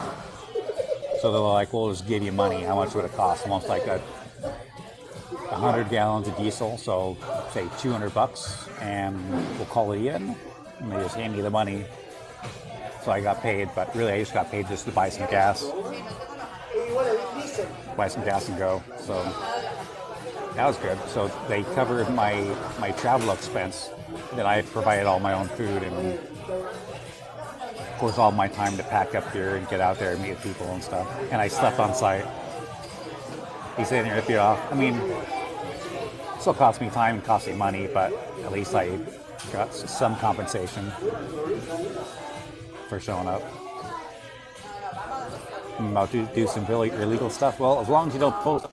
Speaker 2: So they're like, we'll just give you money. How much would it cost? Almost like 100 gallons of diesel, so say $200, and we'll call it in. And they just hand me the money. So I got paid, but really I just got paid just to buy some gas. buy some gas and go. So that was good. So they covered my travel expense. That I provided all my own food and, of course, all my time to pack up here and get out there and meet people and stuff. And I slept on site. He said, "You're gonna off." I mean, it still cost me time and cost me money, but at least I got some compensation for showing up. I'm about to do some really illegal stuff. Well, as long as you don't post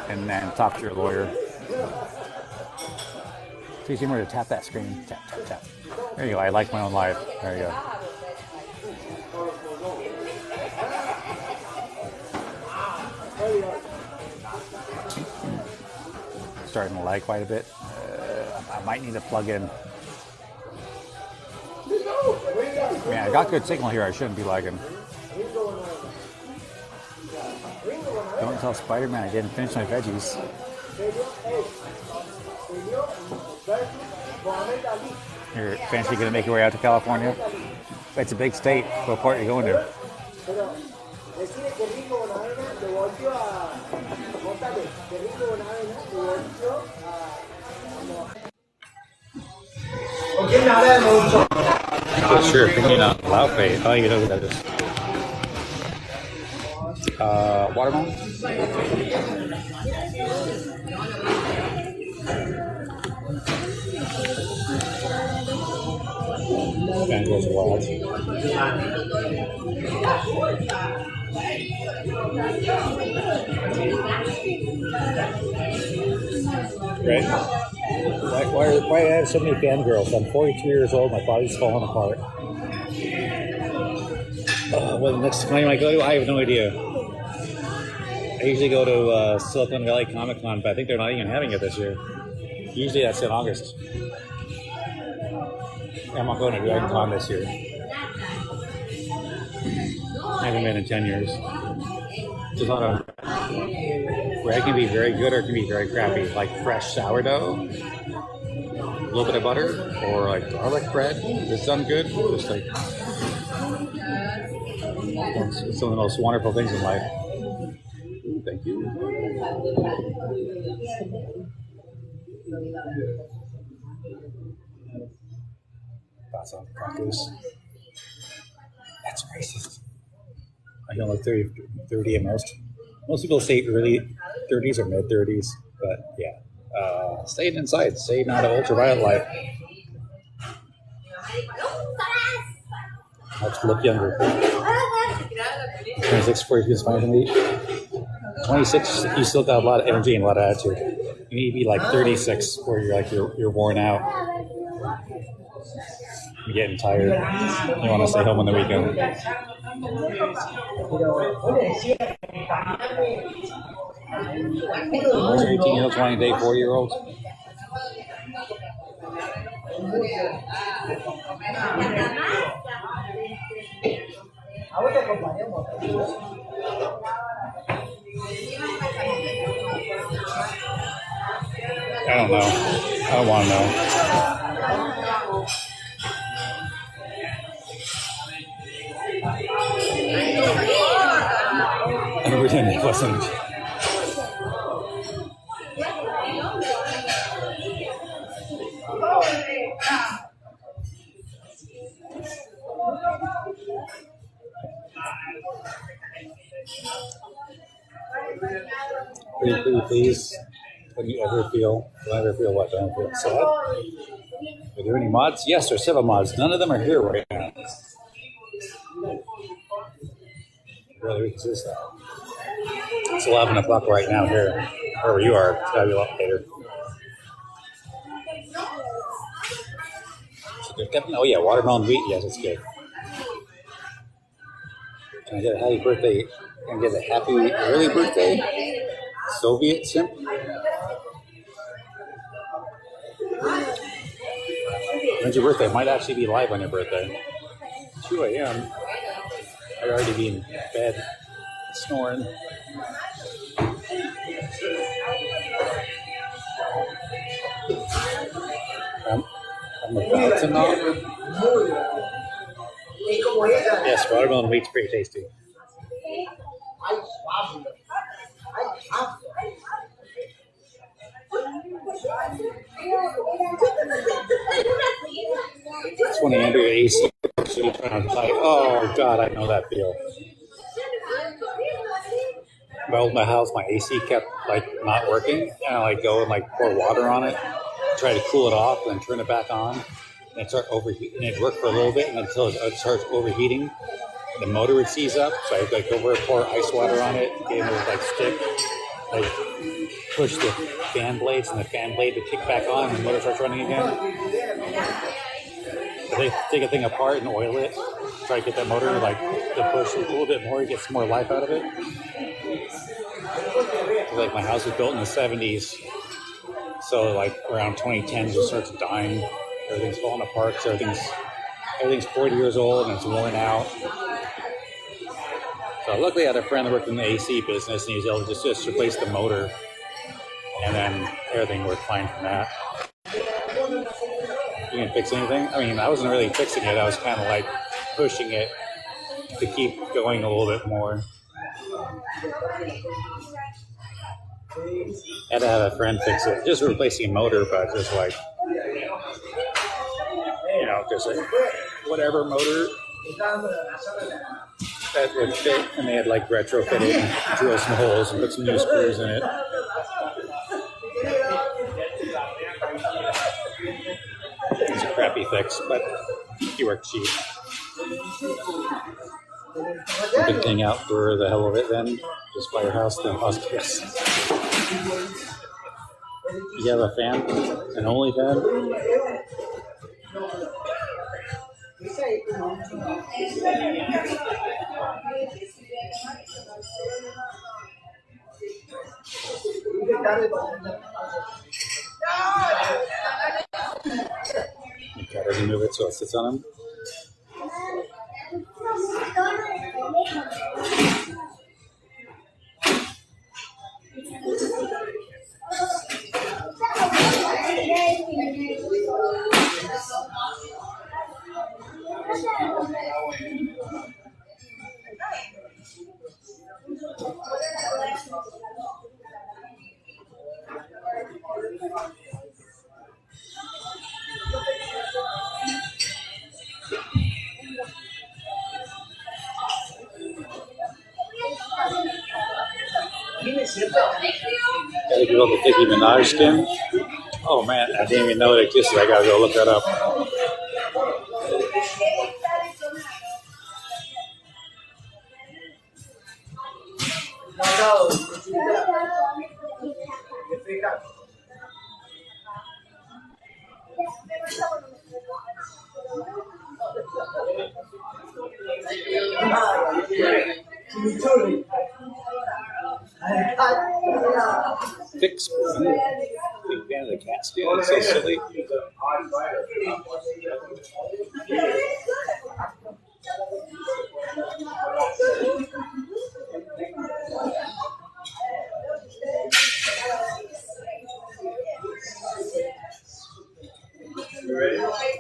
Speaker 2: and then talk to your lawyer. Please remember to tap that screen. Tap, tap, tap. There you go. I like my own life. There you go. Starting to lag quite a bit. I might need to plug in. Man, I got good signal here. I shouldn't be lagging. Don't tell Spider-Man I didn't finish my veggies. You're eventually going to make your way out to California? It's a big state. What part are you going to? Not sure. Opinion on Laufey. Oh, you know who that is. Watermelon? And goes wild. Right? Why I have so many fangirls? I'm 42 years old, my body's falling apart. What the next con I might go to? I have no idea. I usually go to Silicon Valley Comic Con, but I think they're not even having it this year. Usually that's in August. I'm not going to Dragon Con this year. I haven't been in 10 years. There's a lot of where it can be very good or it can be very crappy, like fresh sourdough, a little bit of butter, or like garlic bread. It's done good. Just like it's some of the most wonderful things in life. Ooh, thank you. That's on crackers. That's racist. I can look 30 at most. Most people say early 30s or mid 30s, but yeah. Staying inside, staying out of ultraviolet light. Helps look younger. 26, 42 is fine for me. 26, you still got a lot of energy and a lot of attitude. You need to be like 36, where you're like you're worn out. You're getting tired. You want to stay home on the weekend. Those are 18-year-olds, 20-day, 40-year-olds. I don't know. I don't want to know. I pretend it wasn't. Please, when you ever feel what? Don't feel sad? Are there any mods? Yes, there's 7 mods. None of them are here right now. Really, we can see that. It's 11 o'clock right now here. Wherever you are, it's gotta be a lot later. Oh yeah, watermelon wheat. Yes, it's good. Can I get a happy birthday? Can I get a happy early birthday? Soviet simp? When's your birthday? It might actually be live on your birthday. 2 a.m. I'd already be in bed, snoring. I'm about to knock. Yes, watermelon wheat's pretty tasty. It's when Andrew AC. Like, oh God, I know that feel. My house, my AC kept like not working, and I like go and like pour water on it, try to cool it off, and then turn it back on, and it start overheating. And it worked for a little bit, and until it starts overheating, the motor would seize up. So I'd like go over, pour ice water on it, get it with like stick, like push the fan blades, and the fan blade would kick back on, and the motor starts running again. But they take a thing apart and oil it, try to get that motor like to push a little bit more, get some more life out of it. Like my house was built in the 70s, so like around 2010 it just starts dying. Everything's falling apart. So everything's 40 years old and it's worn out. So luckily I had a friend that worked in the AC business, and he was able to just replace the motor, and then everything worked fine from that. You didn't fix anything? I mean, I wasn't really fixing it. I was kind of like pushing it to keep going a little bit more. Had to have a friend fix it. Just replacing a motor, but just like, just like whatever motor that would fit. And they had like retrofit it and drill some holes and put some new screws in it. It's a crappy fix, but he worked cheap. You could hang out for the hell of it then. Just by your house, then hospice. You have a fan? An only fan? Okay, does he move it so it sits on him? Gotta give up the Nicki Minaj skin. Oh man, I didn't even know it existed. I gotta go look that up. Fix big fan of the cat skin. It's so silly.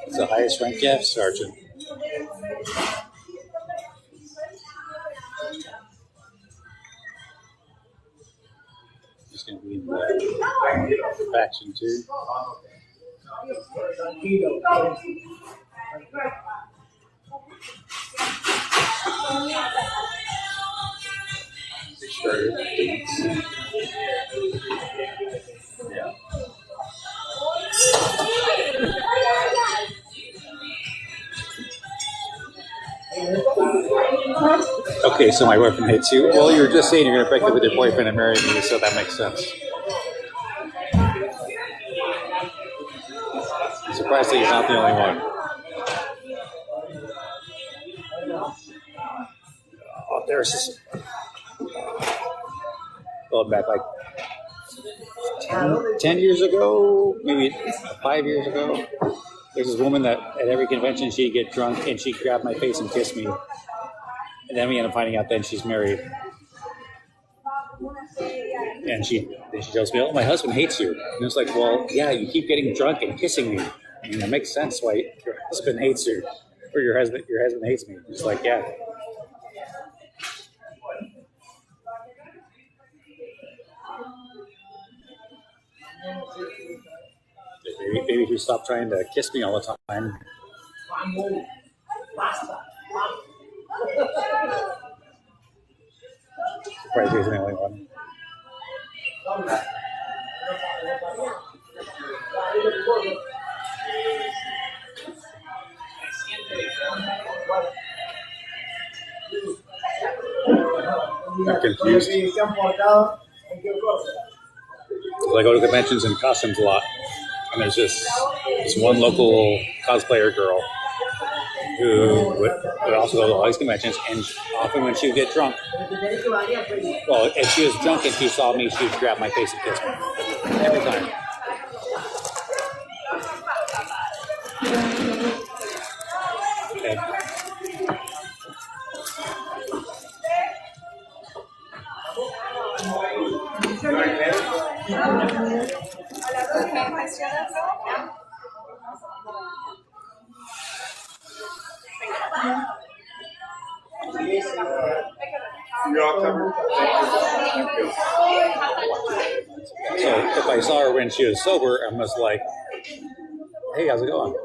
Speaker 2: It's the highest rank you have, Sergeant. It's going to be in the faction too. Yeah. Okay, so my boyfriend hates you. Well, you were just saying you're going to break up with your boyfriend and marry me, so that makes sense. I'm surprised that he's not the only one. Oh, there's this. Going back like 10 years ago, maybe 5 years ago. There's this woman that at every convention she'd get drunk and she'd grab my face and kiss me. And then we end up finding out then she's married. And she tells me, oh, my husband hates you. And it's like, well, yeah, you keep getting drunk and kissing me. I mean, that makes sense why your husband hates you. Or your husband hates me. It's like, yeah. maybe if you stop trying to kiss me all the time. Surprised he was the only one. I'm confused. I go to conventions and costumes a lot, and there's this one local cosplayer girl who would also go to all these conventions, and often when she would get drunk, well, if she was drunk and she saw me, she would grab my face and kiss me. Every time. Okay. So if I saw her when she was sober, I was like, "Hey, how's it going?"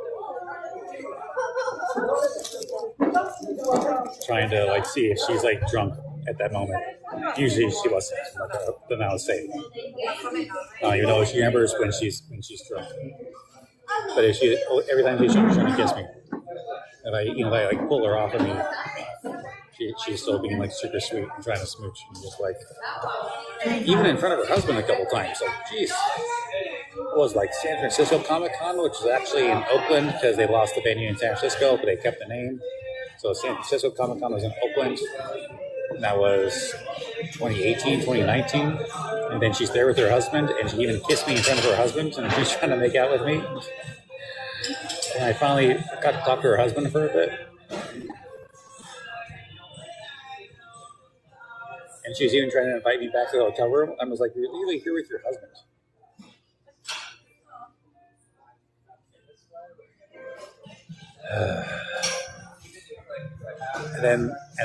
Speaker 2: Trying to like see if she's like drunk at that moment. Usually she wasn't. Then I was safe. You know, she remembers when she's drunk. But if she every time she's trying to kiss me, if I like pull her off of me, she's still being like super sweet and trying to smooch and just like even in front of her husband a couple times. Like, geez. It was like San Francisco Comic Con, which was actually in Oakland because they lost the venue in San Francisco, but they kept the name. So San Francisco Comic Con was in Oakland, and that was 2018, 2019. And then she's there with her husband, and she even kissed me in front of her husband, and she's trying to make out with me. And I finally got to talk to her husband for a bit. And she was even trying to invite me back to the hotel room. I was like, "You're really here with your husband." And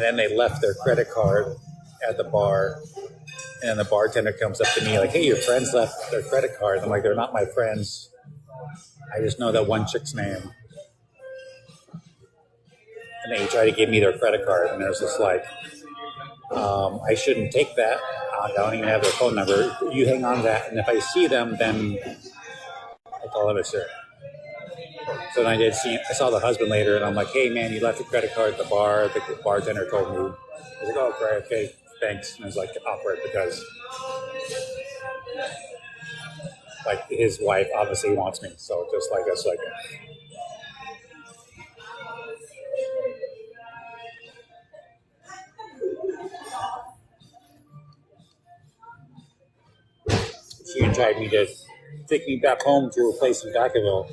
Speaker 2: then they left their credit card at the bar, and then the bartender comes up to me like, "Hey, your friends left their credit card." I'm like, "They're not my friends. I just know that one chick's name." And they try to give me their credit card, and there's just like, "I shouldn't take that. I don't even have their phone number. You hang on to that, and if I see them, then I'll call it a shit." So then I saw the husband later, and I'm like, "Hey, man, you left your credit card at the bar." The bartender told me. He's like, "Oh, great, okay, thanks." And it was like awkward because like his wife obviously wants me, so just like us, like. She invited me to take me back home to a place in Vacaville.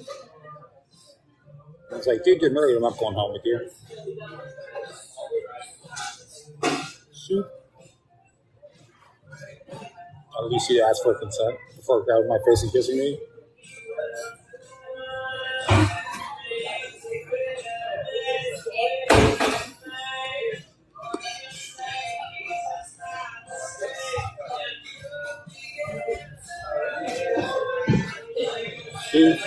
Speaker 2: I was like, "Dude, you're married. I'm not going home with you." Shoot. At least you'd ask for consent before grabbing my face and kissing me. Shoot.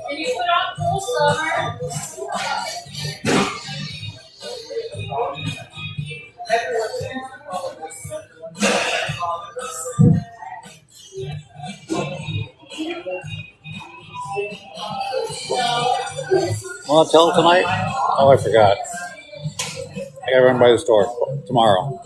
Speaker 7: Can you put on full summer?
Speaker 2: Want to tell them tonight? Oh, I forgot. I gotta run by the store tomorrow.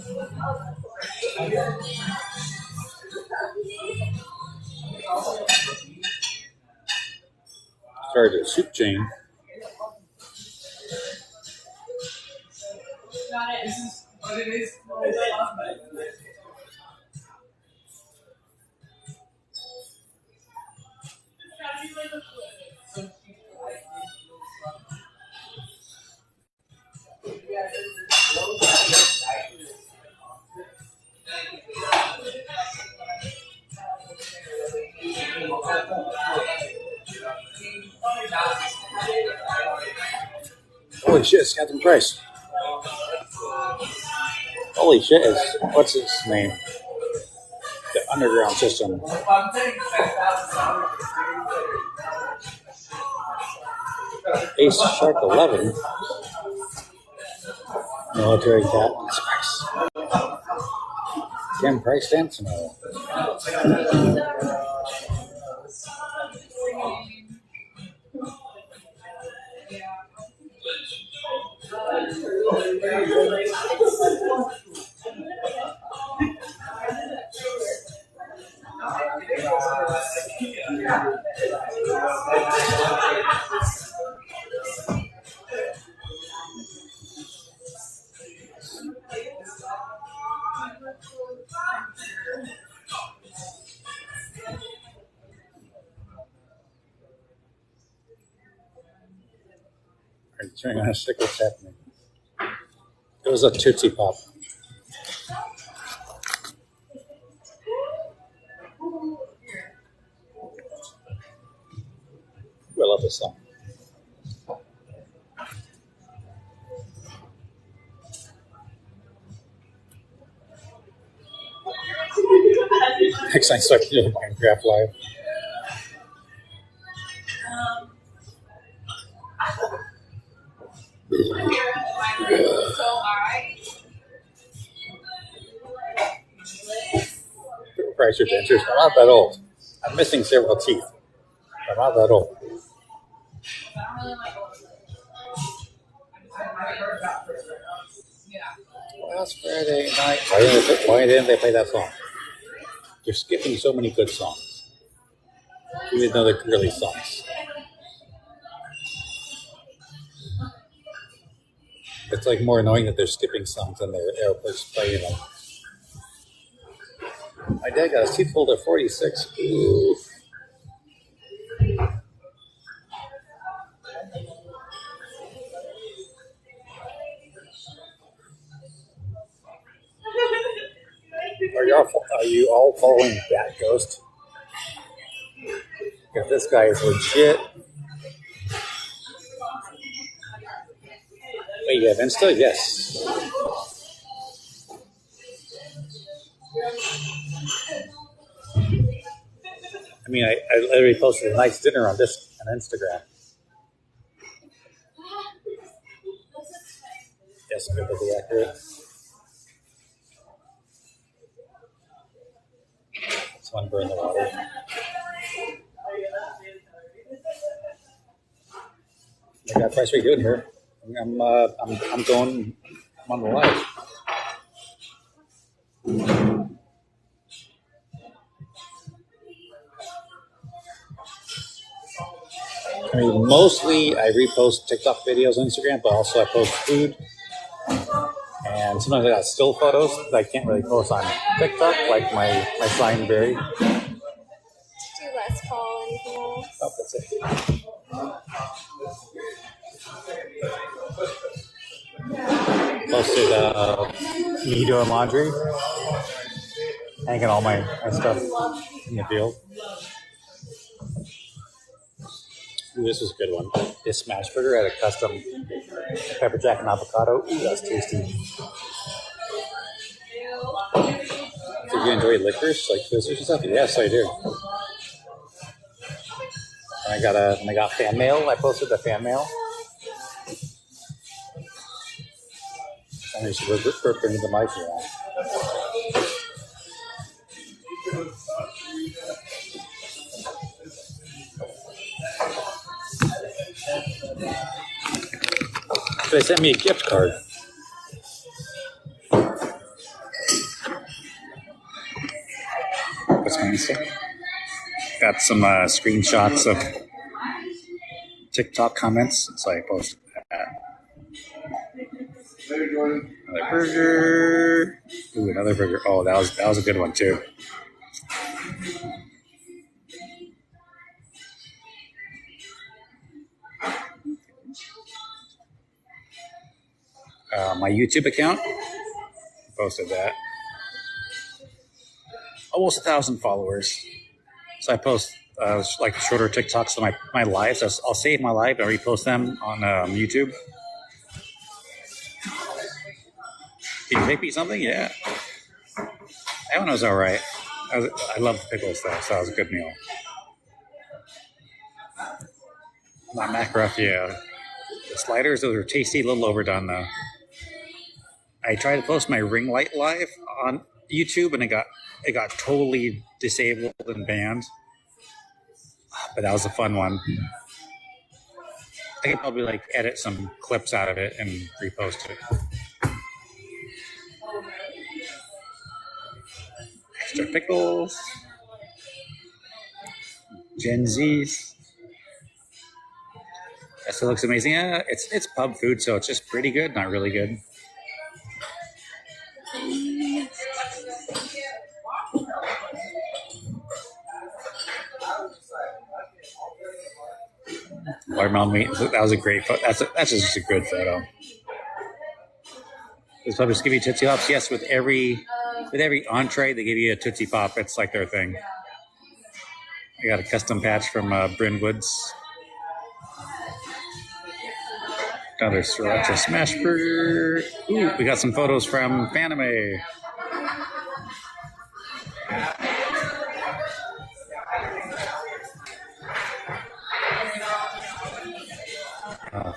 Speaker 2: Started a soup chain. Holy shit, it's Captain Price. Holy shit, what's his name? The underground system. Ace Shark 11. Military Captain Price. Captain Price dancing. Are you trying to stick what's happening? It was a Tootsie Pop. I love this song. Next time I start doing Minecraft Live. Price Adventures. I'm not that old. I'm missing several teeth. I'm not that old. Last Friday night. Why didn't they play that song? They're skipping so many good songs, even though they're really songs. It's like more annoying that they're skipping songs than they're playing them. My dad got a seat folder 46. Ooh. Are you all following that ghost? Because this guy is legit. Wait, you have Insta? Yes. I mean, I literally posted a nice dinner on Instagram. Yes, biblically accurate. One burn the water. I got Price, what are you doing here? I'm going. I'm on the live. I mean, mostly I repost TikTok videos on Instagram, but also I post food. And sometimes I got still photos that I can't really post on TikTok, like my flying berry.
Speaker 5: Do less call anything else?
Speaker 2: Oh, that's it. Posted me doing laundry. hanging all my stuff in the field. Ooh, this was a good one. This smash burger had a custom pepper jack and avocado. Ooh, that's tasty. Do you enjoy liquors, like fizzies and stuff? Yes, I do. And I got fan mail. I posted the fan mail. And there's a burp into the mic here. They sent me a gift card. What's my Insta? Got some screenshots of TikTok comments, so I posted that. Another burger. Ooh, another burger. Oh, that was a good one too. My YouTube account, posted that. Almost 1,000 followers. So I post like shorter TikToks of my lives. I'll save my live and repost them on YouTube. Can you take me something? Yeah. That one was all right. I love the pickles though, so that was a good meal. My macruff, yeah. The sliders, those are tasty, a little overdone though. I tried to post my ring light live on YouTube and it got totally disabled and banned. But that was a fun one. I could probably like edit some clips out of it and repost it. Extra pickles. Gen Z's. That still looks amazing. Yeah, it's pub food, so it's just pretty good, not really good. Watermelon meat. That was a great photo. That's just a good photo. Does Pub just give you Tootsie Pops? Yes, with every entree they give you a Tootsie Pop. It's like their thing. I got a custom patch from Bryn Woods. Another sriracha smash burger. Ooh, we got some photos from Fanime.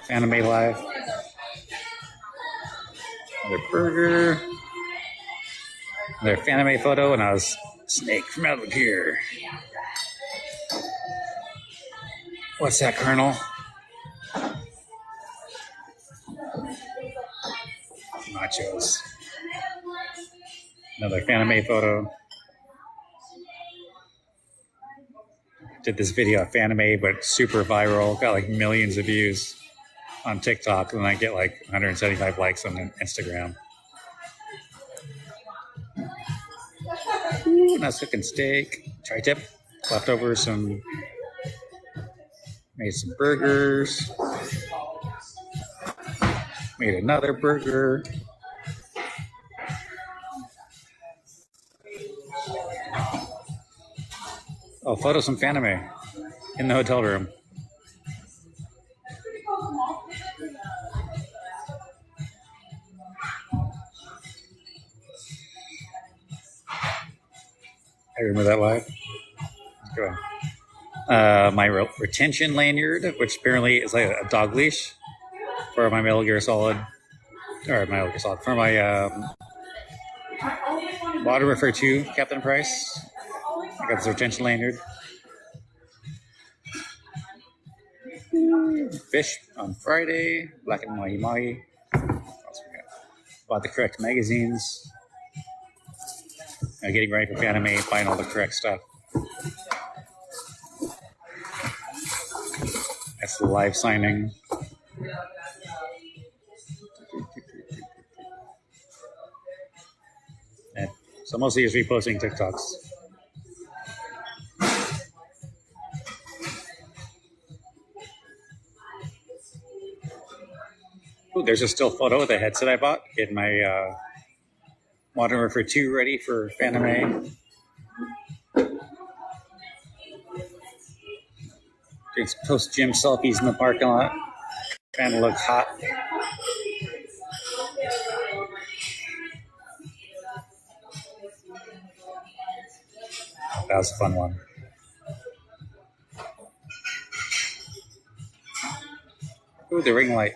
Speaker 2: Fanime Live. Another burger. Another Fanime photo, and I was Snake from Metal Gear. What's that, Colonel? Nachos. Another Fanime photo. Did this video of Fanime, but super viral. Got like millions of views on TikTok, and I get like 175 likes on Instagram. Ooh, nice cooking steak. Tri-tip. Leftovers, made some burgers. Made another burger. Oh, photos from Fanime in the hotel room. I remember that live. Go on. My retention lanyard, which apparently is like a dog leash for my Metal Gear Solid, for my Modern Warfare 2 Captain Price. I got this retention lanyard. Fish on Friday. Black and Mahi Mahi. Bought the correct magazines. Getting ready for Fanime, buying all the correct stuff. That's the live signing. And so mostly just reposting TikToks. Ooh, there's a still photo of the headset I bought. Getting my Modern Warfare 2 ready for Fanime. Takes post gym selfies in the parking lot. Trying to look hot. That was a fun one. Ooh, the ring light.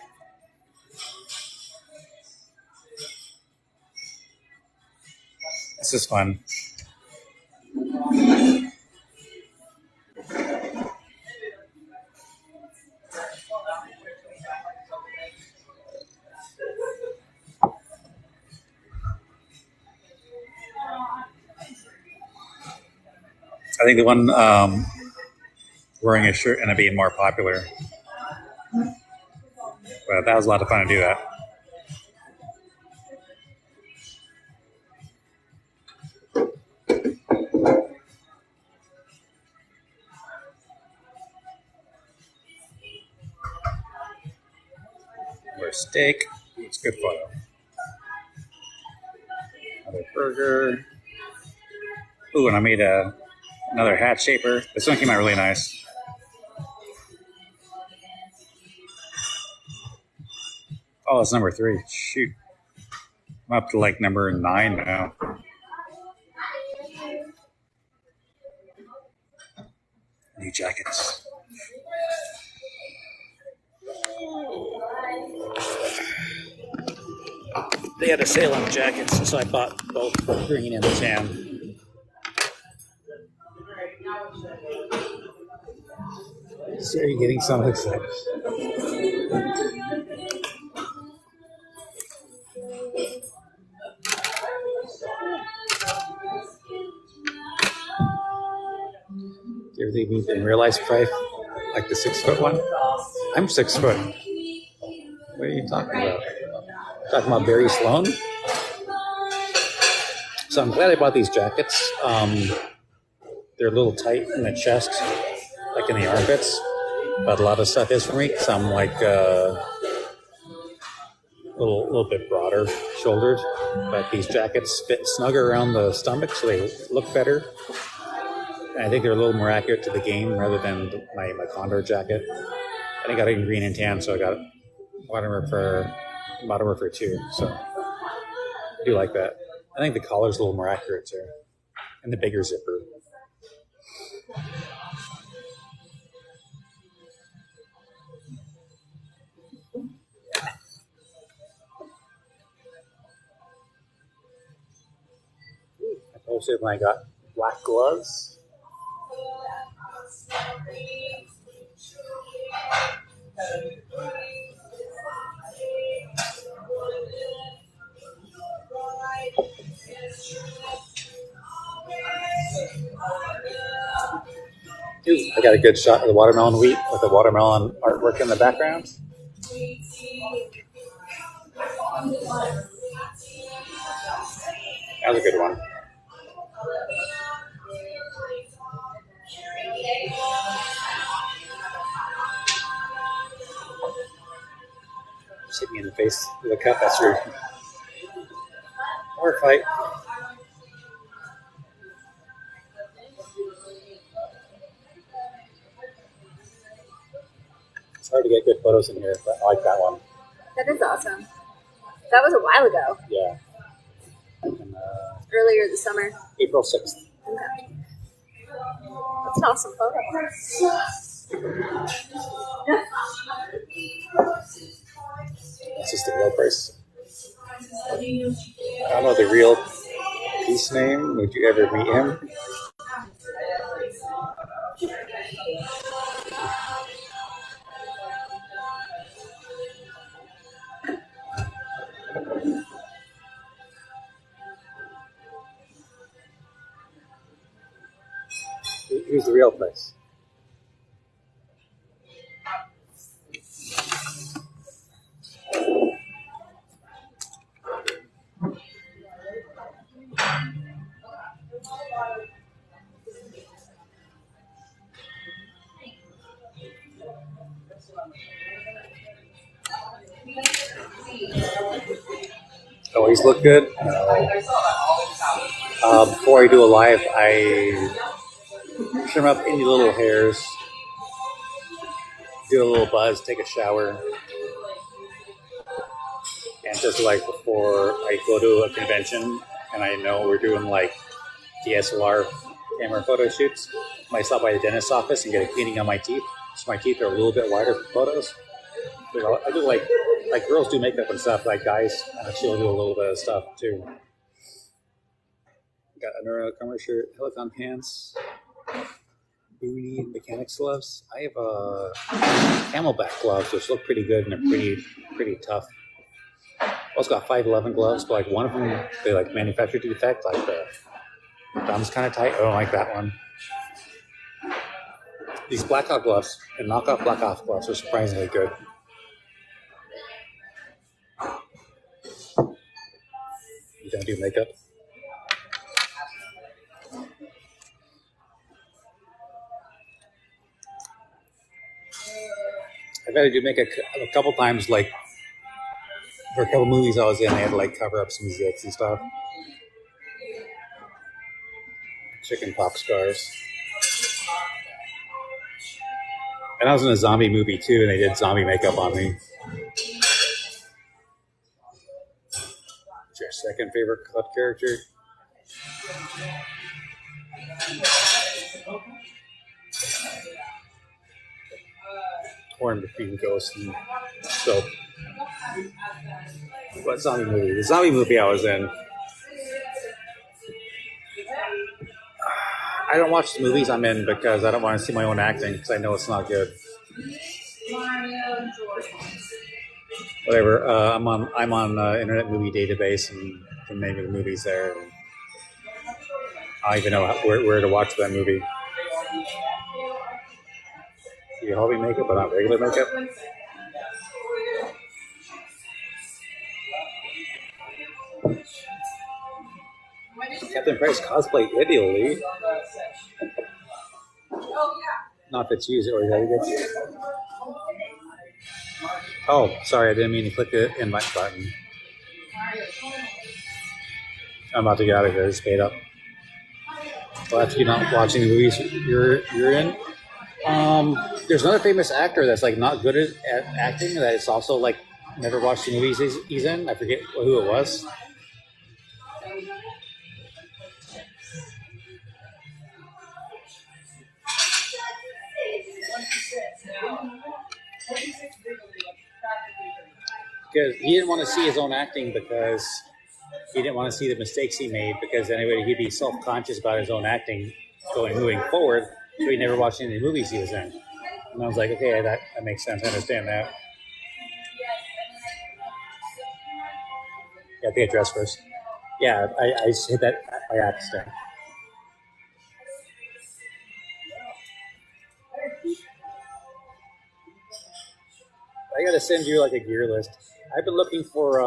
Speaker 2: This is fun. I think the one wearing a shirt and it being more popular. But that was a lot of fun to do that. Or steak. It's a good photo. Another burger. Ooh, and I made another hat shaper. This one came out really nice. Oh, it's number 3. Shoot. I'm up to like number 9 now. New jackets. They had a sale on jackets, so I bought both green and tan. So you're getting some excited. Do you ever think in real life price like the 6-foot one? I'm 6 foot. What are you talking about? Talking about Barry Sloan? So I'm glad I bought these jackets. They're a little tight in the chest, like in the armpits, but a lot of stuff is for me because I'm like a little bit broader shouldered. But these jackets fit snugger around the stomach, so they look better. And I think they're a little more accurate to the game rather than my Condor jacket. I think I got it in green and tan, so I got bottom for 2. So I do like that. I think the collar's a little more accurate too, and the bigger zipper. I posted when I got black gloves. Dude, I got a good shot of the watermelon wheat with the watermelon artwork in the background. That was a good one. Just hit me in the face with a cup. That's rude. Or fight. It's hard to get good photos in here, but I like that one.
Speaker 5: That is awesome. That was a while ago.
Speaker 2: Yeah. And,
Speaker 5: Earlier this summer.
Speaker 2: April 6th.
Speaker 5: Okay. That's an awesome photo.
Speaker 2: That's just the real price. I don't know the real piece name. Would you ever meet him? Who's the real price? Always look good? No. Before I do a live, I trim up any little hairs, do a little buzz, take a shower, and just like before I go to a convention and I know we're doing like DSLR camera photo shoots, I might stop by the dentist's office and get a cleaning on my teeth, so my teeth are a little bit wider for photos. But I do like girls do makeup and stuff, like guys actually do a little bit of stuff too. Got Under Armour shirt, Helicon pants, booty, mechanics gloves. I have camelback gloves, which look pretty good and they're pretty tough. Also got 511 gloves, but like one of them they like manufacturer defect, like the thumb's kind of tight. I don't like that one. These Blackhawk gloves and knockoff Blackhawk gloves are surprisingly good. You don't do makeup? I've had to do makeup a couple times, like for a couple movies I was in, they had to like cover up some zits and stuff. Chicken pox scars. And I was in a zombie movie too, and they did zombie makeup on me. What's your second favorite club character? Torn between Ghost and Soap. What zombie movie? The zombie movie I was in. I don't watch the movies I'm in because I don't want to see my own acting because I know it's not good. Whatever. I'm on Internet Movie Database and can name the movies there. And I don't even know where to watch that movie. You hobby makeup, but not regular makeup. Captain Price cosplay Italy. Not if it's used or you get. Oh, sorry, I didn't mean to click the invite button. I'm about to get out of here. It's paid up. Well, after you're not watching the movies you're in. There's another famous actor that's like not good at acting that is also like never watched the movies he's in. I forget who it was. Because he didn't want to see his own acting because he didn't want to see the mistakes he made because anyway he'd be self-conscious about his own acting moving forward, so he never watched any of the movies he was in. And I was like, okay, that makes sense. I understand that. Yeah, the address first. Yeah, I just hit that by accident. I gotta send you like a gear list. I've been looking for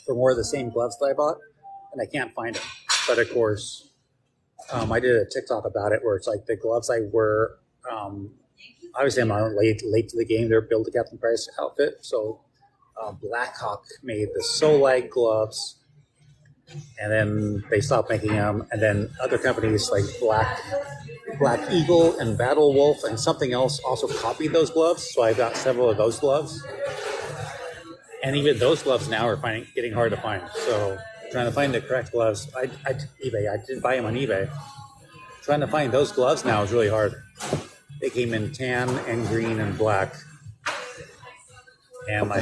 Speaker 2: more of the same gloves that I bought, and I can't find them. But of course, I did a TikTok about it where it's like the gloves I wear. Obviously, I'm late to the game. They're built to Captain Price outfit, so Blackhawk made the Solag gloves, and then they stopped making them. And then other companies like Black Eagle and Battle Wolf and something else also copied those gloves. So I got several of those gloves. And even those gloves now are getting hard to find. So trying to find the correct gloves. I did buy them on eBay. Trying to find those gloves now is really hard. They came in tan and green and black. And I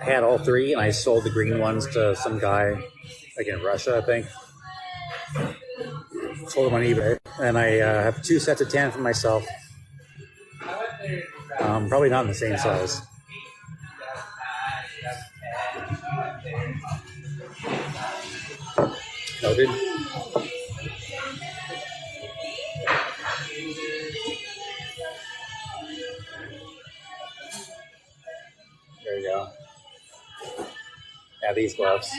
Speaker 2: had all three, and I sold the green ones to some guy, like in Russia, I think. Sold them on eBay. And I have 2 sets of tan for myself. Probably not in the same size. Noted. There you go. Yeah, these gloves.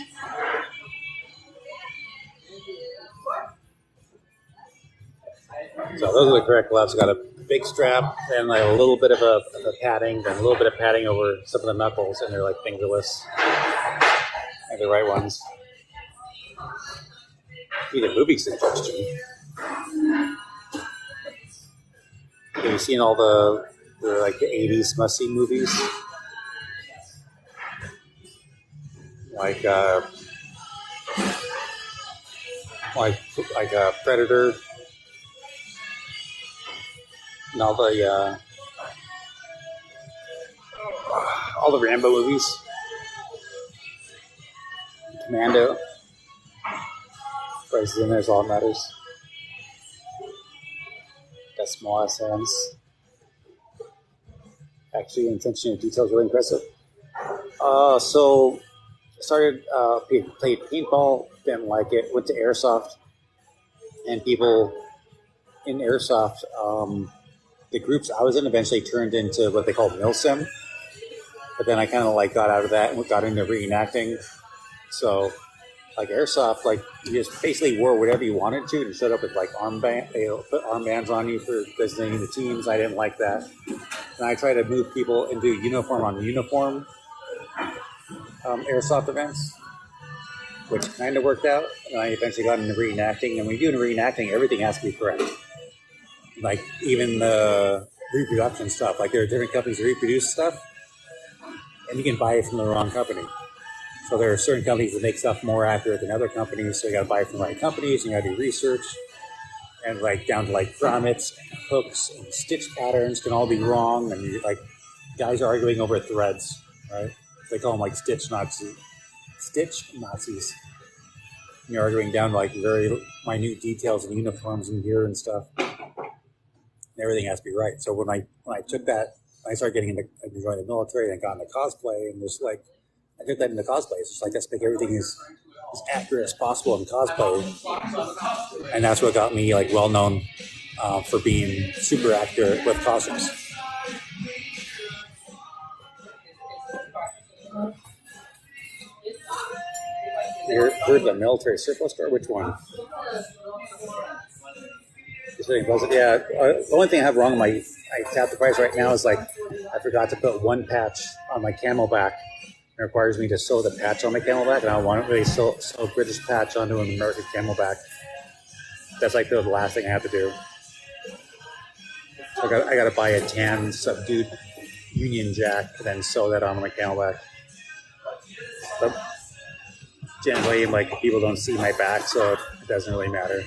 Speaker 2: So those are the correct gloves. Got a big strap and like a little bit of a padding, then a little bit of padding over some of the knuckles, and they're like fingerless. And the right ones. Need a movie suggestion. Have you seen all the like the 80s must-see movies? Like Predator and all the Rambo movies, Commando. Prices in there's all that matters. Got small ass hands. Actually, attention to detail is really impressive. So started played paintball, didn't like it. Went to airsoft, and people in airsoft, the groups I was in eventually turned into what they call milsim. But then I kind of like got out of that and got into reenacting. So like airsoft, like you just basically wore whatever you wanted to and showed up with like armband. They put armbands on you for designating the teams. I didn't like that, and I try to move people into uniform on uniform airsoft events, which kind of worked out. And I eventually got into reenacting, and when you do reenacting, everything has to be correct. Like even the reproduction stuff. Like there are different companies that reproduce stuff, and you can buy it from the wrong company. So there are certain companies that make stuff more accurate than other companies. So you got to buy from the right companies. You got to do research, and like down to like grommets, and hooks, and stitch patterns can all be wrong. And you like guys are arguing over threads, right? They call them like stitch Nazis. And you're arguing down to like very minute details and uniforms and gear and stuff. And everything has to be right. So when I took that, I started getting into join the military and got into cosplay, and just like I took that into cosplay. It's just like let's make everything as accurate as possible in cosplay, and that's what got me like well known for being super accurate with costumes. You heard the military surplus store? Which one? Yeah. The only thing I have wrong with I tapped the price right now is like I forgot to put one patch on my camelback. It requires me to sew the patch on my camelback, and I don't want to really sew a British patch onto an American camelback. That's like the last thing I have to do. So I got to buy a tan subdued Union Jack and then sew that on my camelback. But generally, like people don't see my back, so it doesn't really matter.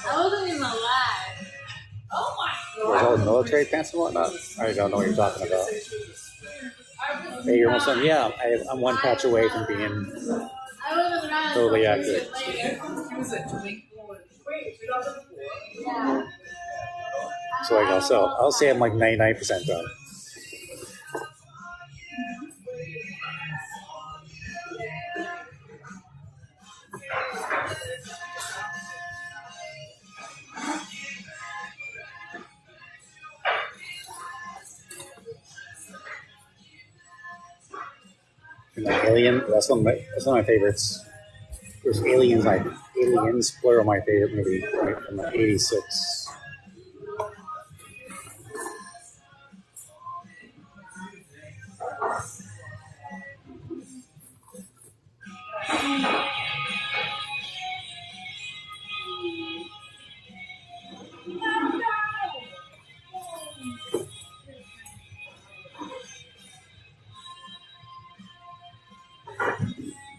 Speaker 7: I wasn't even alive. Oh my
Speaker 2: There's all the military pants and whatnot. I don't know what you're talking about. Hey, you're almost done. Yeah, I'm one patch away from being totally accurate. So like I'll say I'm like 99% done. And like Alien, that's one of my favorites. There's Aliens, plural, my favorite movie, right, from like '86.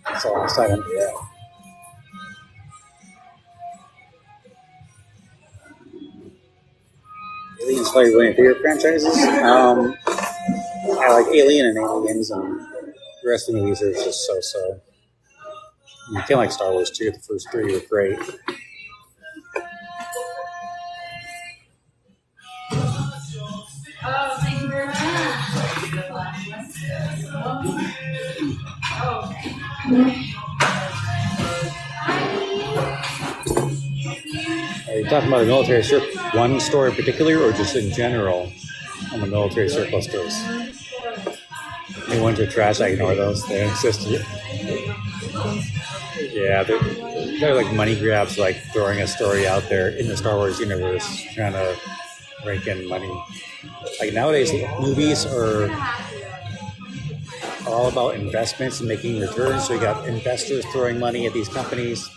Speaker 2: That's all exciting. Yeah. Alien's probably one of my favorite franchises. I like Alien and Aliens, and the rest of the movies are just so. I kind of like Star Wars too. The first three were great.
Speaker 7: Oh, thank you very much.
Speaker 2: Are you talking about the military surplus, one store in particular, or just in general on the military surplus stores? Any ones are trash, I ignore those. They insist. Yeah, they're like money grabs, like throwing a story out there in the Star Wars universe, trying to rake in money. Like nowadays, movies are all about investments and making returns. So you got investors throwing money at these companies,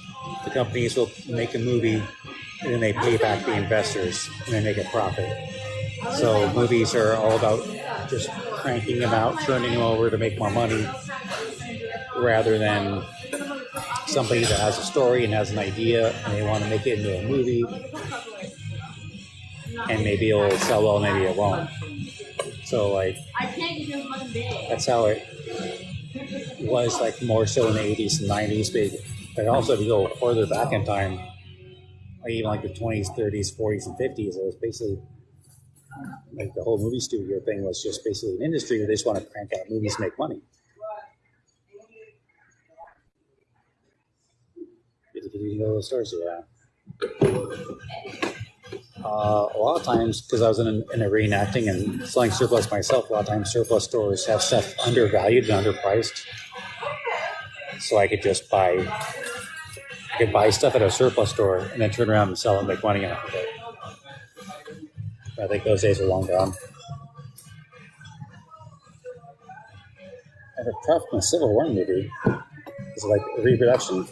Speaker 2: the companies will make a movie and then they pay back the investors and they make a profit. So movies are all about just cranking them out, turning them over to make more money, rather than somebody that has a story and has an idea and they want to make it into a movie, and maybe it'll sell well, maybe it won't. So like that's how it was, like more so in the 80s and 90s, but also if you go further back in time, like even like the 20s, 30s, 40s, and 50s, it was basically like the whole movie studio thing was just basically an industry where they just want to crank out movies to make money. Did you know those stories? Yeah. A lot of times, because I was in a reenacting and selling surplus myself, a lot of times surplus stores have stuff undervalued and underpriced. So I could just buy stuff at a surplus store and then turn around and sell it and make money off of it. I think those days are long gone. And apart from a Civil War movie, is it like a reproduction?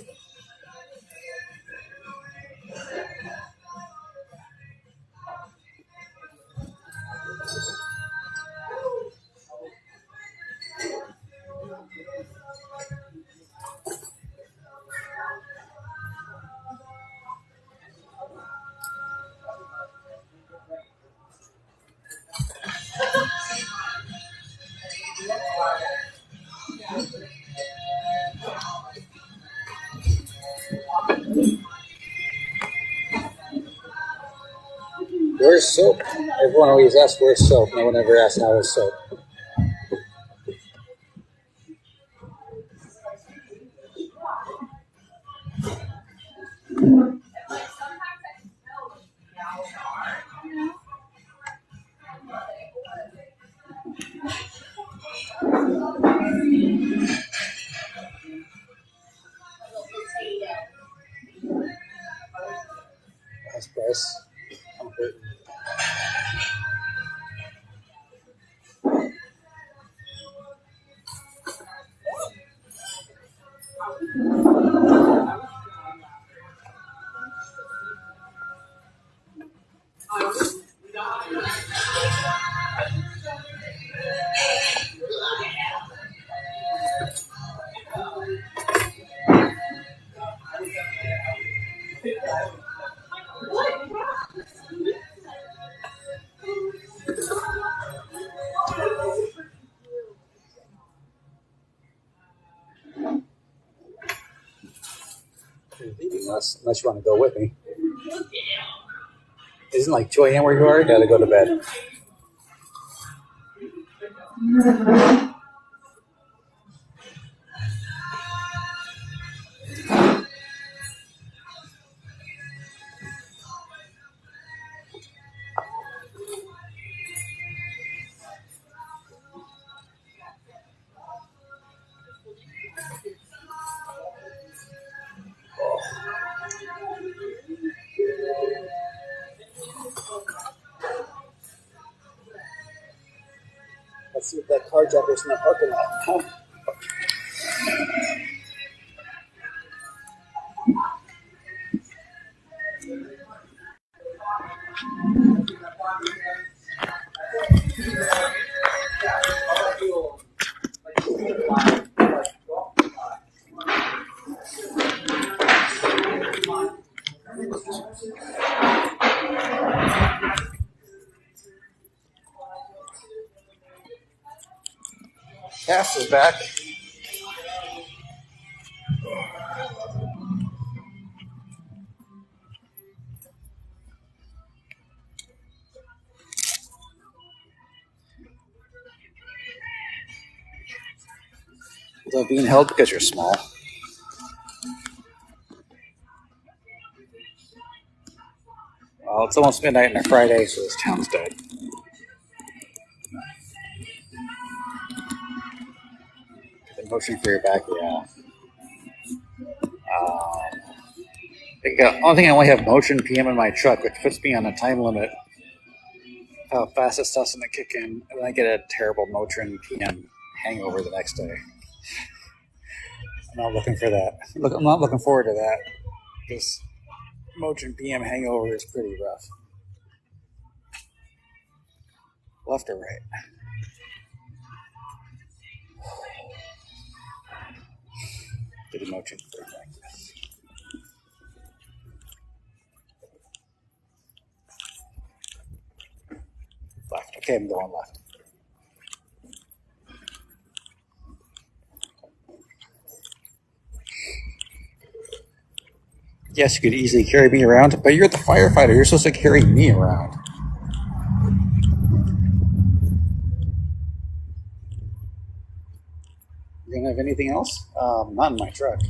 Speaker 2: Where's soap? Everyone always asks where's soap. No one ever asks how is soap. That's Bryce. I'm hurting. Unless you want to go with me. Isn't like 2 a.m. where you are? Gotta go to bed. Let's see if that carjacker's in the parking lot. Huh? Cass is back. Is being held because you're small? Well, it's almost midnight on a Friday, so this town's dead. The motion for your back, yeah. Only thing I only have motion PM in my truck, which puts me on a time limit. How fast it starts to kick in, and then I get a terrible motion PM hangover the next day. I'm not looking for that. I'm not looking forward to that. this Motion PM hangover is pretty rough. Left or right? Did a Motion like this. Left. Okay, I'm going left. Yes, you could easily carry me around, but you're the firefighter. You're supposed to carry me around. You gonna have anything else? Not in my truck.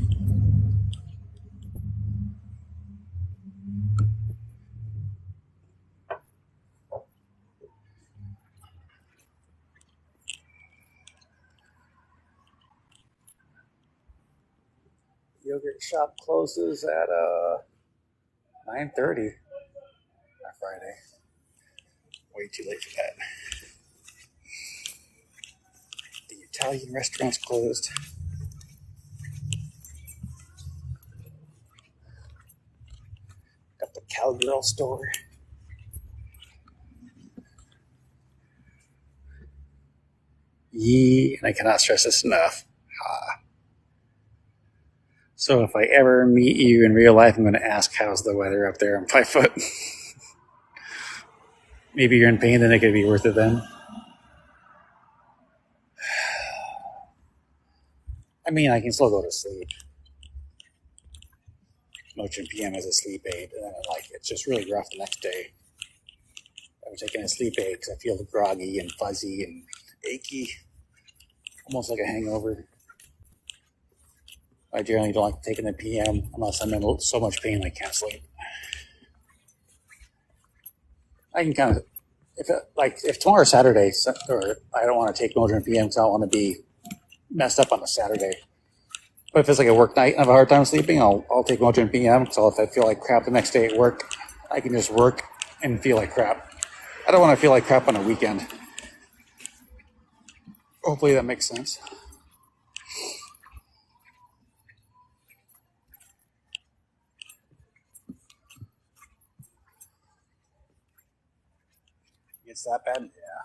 Speaker 2: Yogurt shop closes at 9:30 on Friday. Way too late for that. The Italian restaurant's closed. Got the Cowgirl store. Yee, and I cannot stress this enough. Ha. So if I ever meet you in real life, I'm going to ask how's the weather up there on 5 foot. Maybe you're in pain, then it could be worth it then. I mean, I can still go to sleep. Motion PM as a sleep aid, and then it's just really rough the next day. I'm taking a sleep aid because I feel groggy and fuzzy and achy, almost like a hangover. I generally don't like taking the PM unless I'm in so much pain I can't sleep. I can kind of, if tomorrow's Saturday, or I don't want to take Motion PM because I don't want to be messed up on a Saturday. But if it's like a work night and I have a hard time sleeping, I'll take Motion PM. So if I feel like crap the next day at work, I can just work and feel like crap. I don't want to feel like crap on a weekend. Hopefully that makes sense. It's that bad? Yeah.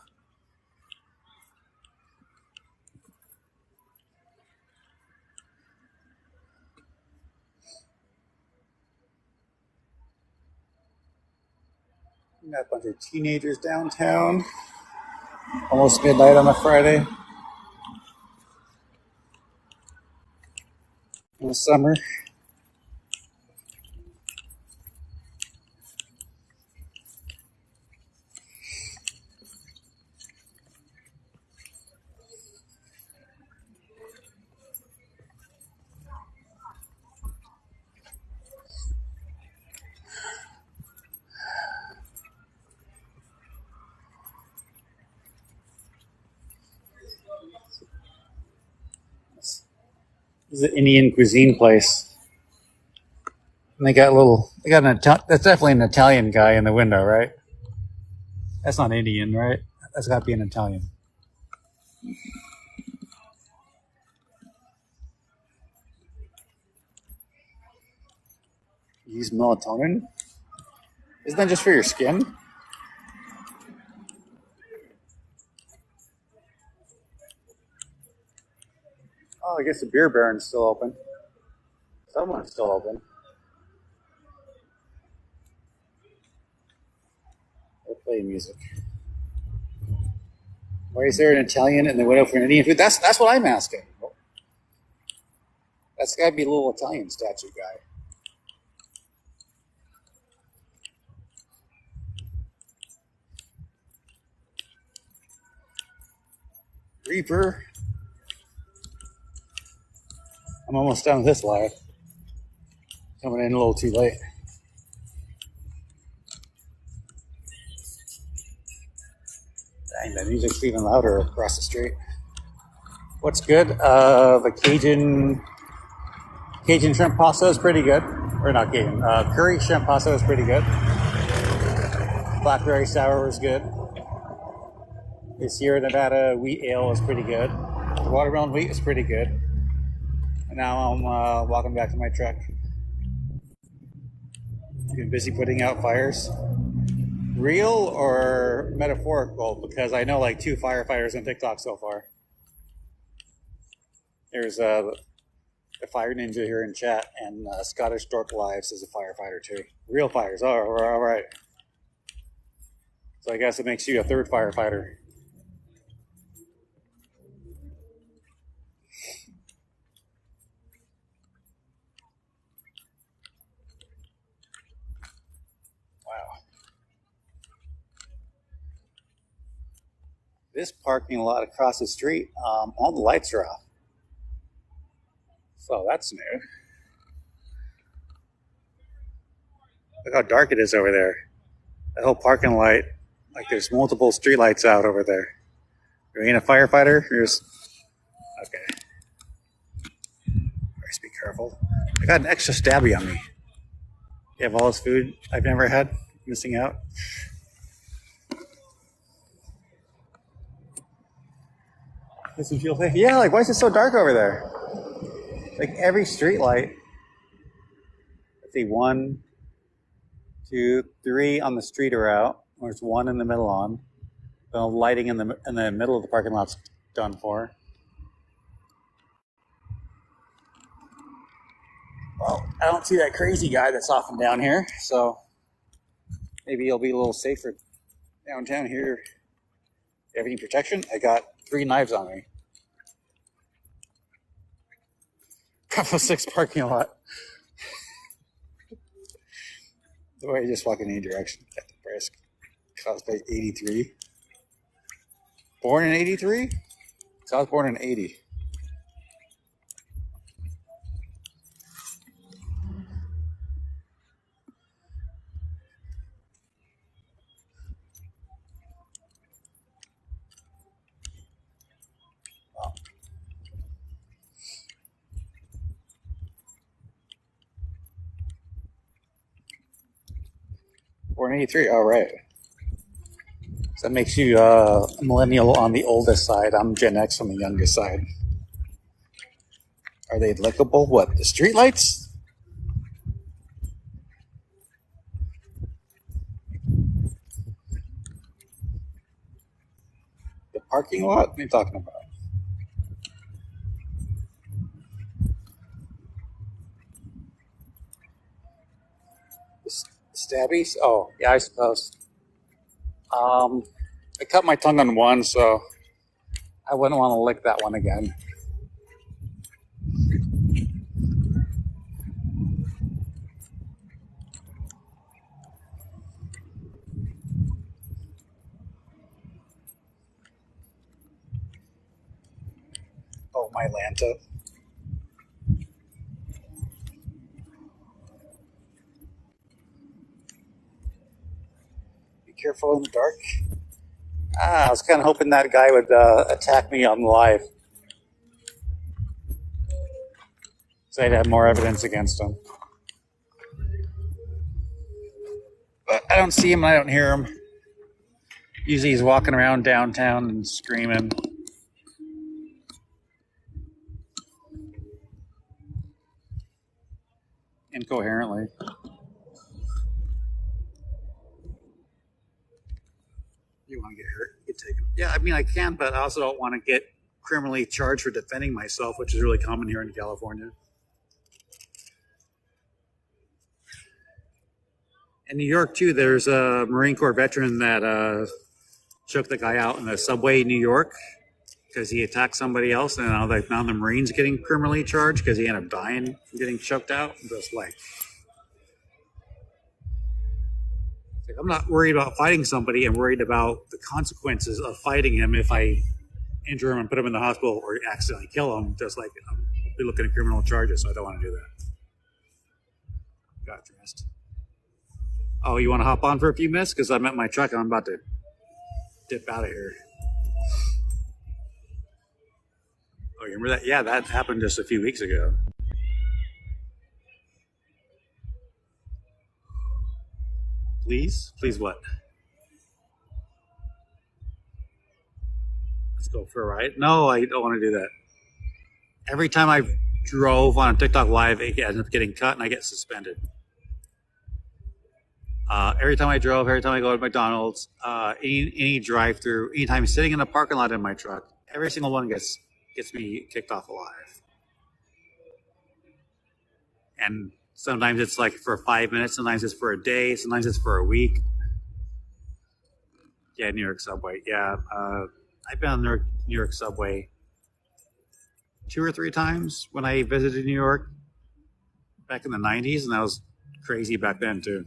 Speaker 2: Got a bunch of teenagers downtown. Almost midnight on a Friday. In the summer. This is an Indian cuisine place. And they got that's definitely an Italian guy in the window, right? That's not Indian, right? That's got to be an Italian. Use melatonin? Isn't that just for your skin? Oh, I guess the beer baron's still open. Someone's still open. They're playing music. Why is there an Italian in the window for an Indian food? That's what I'm asking. That's got to be a little Italian statue guy. Reaper. I'm almost done with this live. Coming in a little too late. Dang, the music's even louder across the street. What's good? The Cajun shrimp pasta is pretty good. Or not Cajun. Curry shrimp pasta is pretty good. Blackberry sour is good. The Sierra Nevada wheat ale is pretty good. The watermelon wheat is pretty good. And now I'm walking back to my truck. Been busy putting out fires. Real or metaphorical? Because I know like 2 firefighters on TikTok so far. There's the Fire Ninja here in chat, and Scottish Dork Lives is a firefighter too. Real fires. Oh, all right. So I guess it makes you a 3rd firefighter. Wow. This parking lot across the street, all the lights are off. So that's new. Look how dark it is over there. The whole parking lot, like there's multiple street lights out over there. You ain't a firefighter? You're just... Okay. Always be careful. I got an extra stabby on me. You have all this food I've never had? Missing out? This would feel safe. Yeah, like why is it so dark over there? Like every street light. Let's see, 1, 2, 3 on the street are out. There's 1 in the middle on. The lighting in the middle of the parking lot's done for. Well, I don't see that crazy guy that's off and down here, so maybe he'll be a little safer downtown here. You have any protection? I got 3 knives on me. Couple 6 parking lot. The way you just walk in any direction. At the brisk. Cosplay 83. Born in 83? So I was born in 80. Born in 83, all right. So that makes you a millennial on the oldest side. I'm Gen X on the youngest side. Are they lickable? What, the streetlights? The parking lot? What are you talking about? Stabbies? Oh, yeah, I suppose. I cut my tongue on one, so I wouldn't want to lick that one again. Oh, my Lanta. Careful in the dark. I was kind of hoping that guy would attack me on live, so I'd have more evidence against him. But I don't see him, I don't hear him. Usually he's walking around downtown and screaming. Incoherently. You want to get hurt, get taken. Yeah, I mean, I can, but I also don't want to get criminally charged for defending myself, which is really common here in California. In New York, too, there's a Marine Corps veteran that choked the guy out in the subway in New York because he attacked somebody else, and now the Marine's getting criminally charged because he ended up dying from getting choked out. Just like, I'm not worried about fighting somebody. I'm worried about the consequences of fighting him if I injure him and put him in the hospital or accidentally kill him. Just like I'll be looking at criminal charges, so I don't want to do that. Got dressed. Oh, you want to hop on for a few minutes? Because I'm at my truck and I'm about to dip out of here. Oh, you remember that? Yeah, that happened just a few weeks ago. Please? Please what? Let's go for a ride. No, I don't want to do that. Every time I drove on a TikTok live, it ends up getting cut and I get suspended. Every time I drove, every time I go to McDonald's, any drive-through, anytime sitting in a parking lot in my truck, every single one gets me kicked off alive. And sometimes it's like for 5 minutes, sometimes it's for a day, sometimes it's for a week. Yeah, New York subway. Yeah, I've been on the New York subway 2 or 3 times when I visited New York back in the '90s, and that was crazy back then too.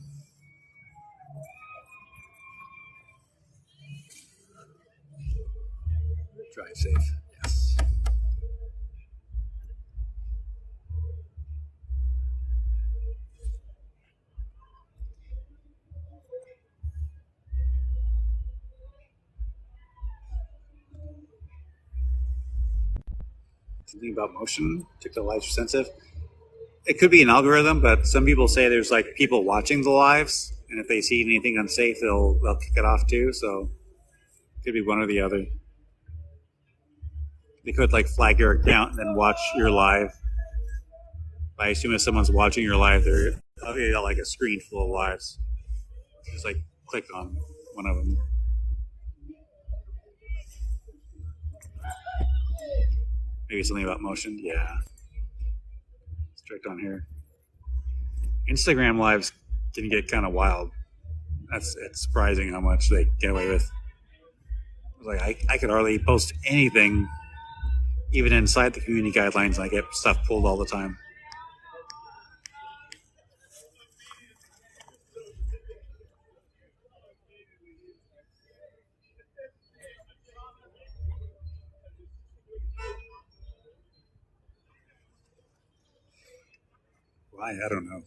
Speaker 2: Drive safe. Yes. Something about motion. TikTok lives are sensitive. It could be an algorithm, but some people say there's like people watching the lives, and if they see anything unsafe, they'll kick it off too. So it could be one or the other. They could like flag your account and then watch your live. I assume if someone's watching your live, they're got like a screen full of lives. Just like click on one of them. Maybe something about motion. Yeah. Let's check on here. Instagram lives can get kind of wild. It's surprising how much they get away with. Like I could hardly post anything, even inside the community guidelines. I get stuff pulled all the time. Why? I don't know.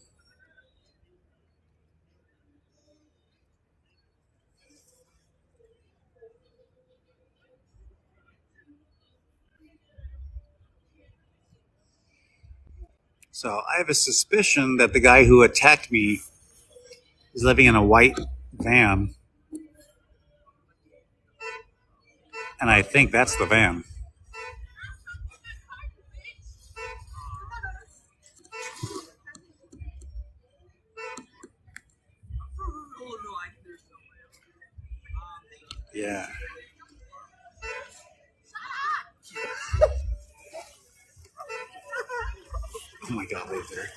Speaker 2: So I have a suspicion that the guy who attacked me is living in a white van, and I think that's the van. Yeah. Oh my God, wait there.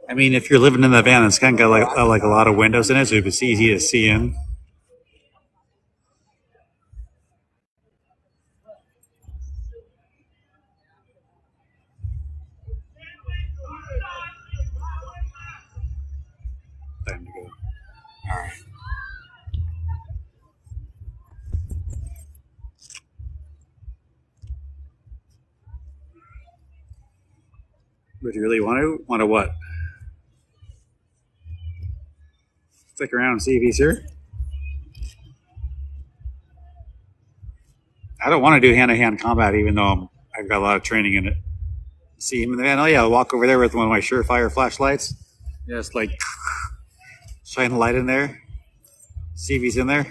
Speaker 2: I mean, if you're living in the van, it's kind of got like a lot of windows in it, so it's easy to see in. Time to go. All right. Would you really want to? Want to what? Stick around and see if he's here? I don't want to do hand-to-hand combat, even though I've got a lot of training in it. See him in the van? Oh yeah, I'll walk over there with one of my Surefire flashlights. Just like shine a light in there. See if he's in there.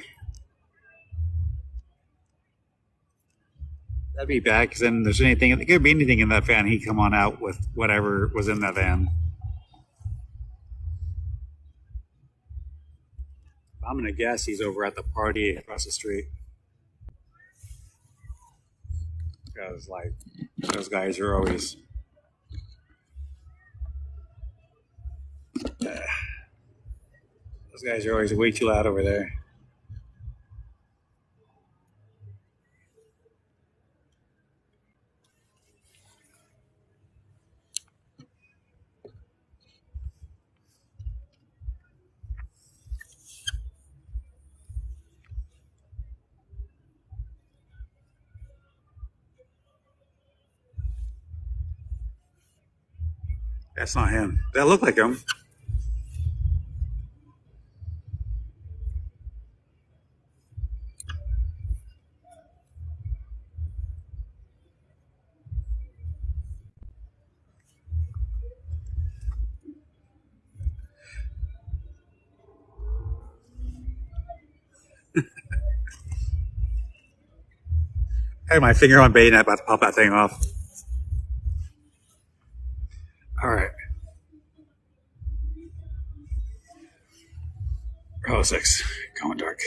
Speaker 2: That'd be bad, because then there's anything. There could be anything in that van. He'd come on out with whatever was in that van. I'm gonna guess he's over at the party across the street. Because like those guys are always. Those guys are always way too loud over there. That's not him. That looked like him. I had my finger on bayonet, about to pop that thing off. All right. Row 6, going dark.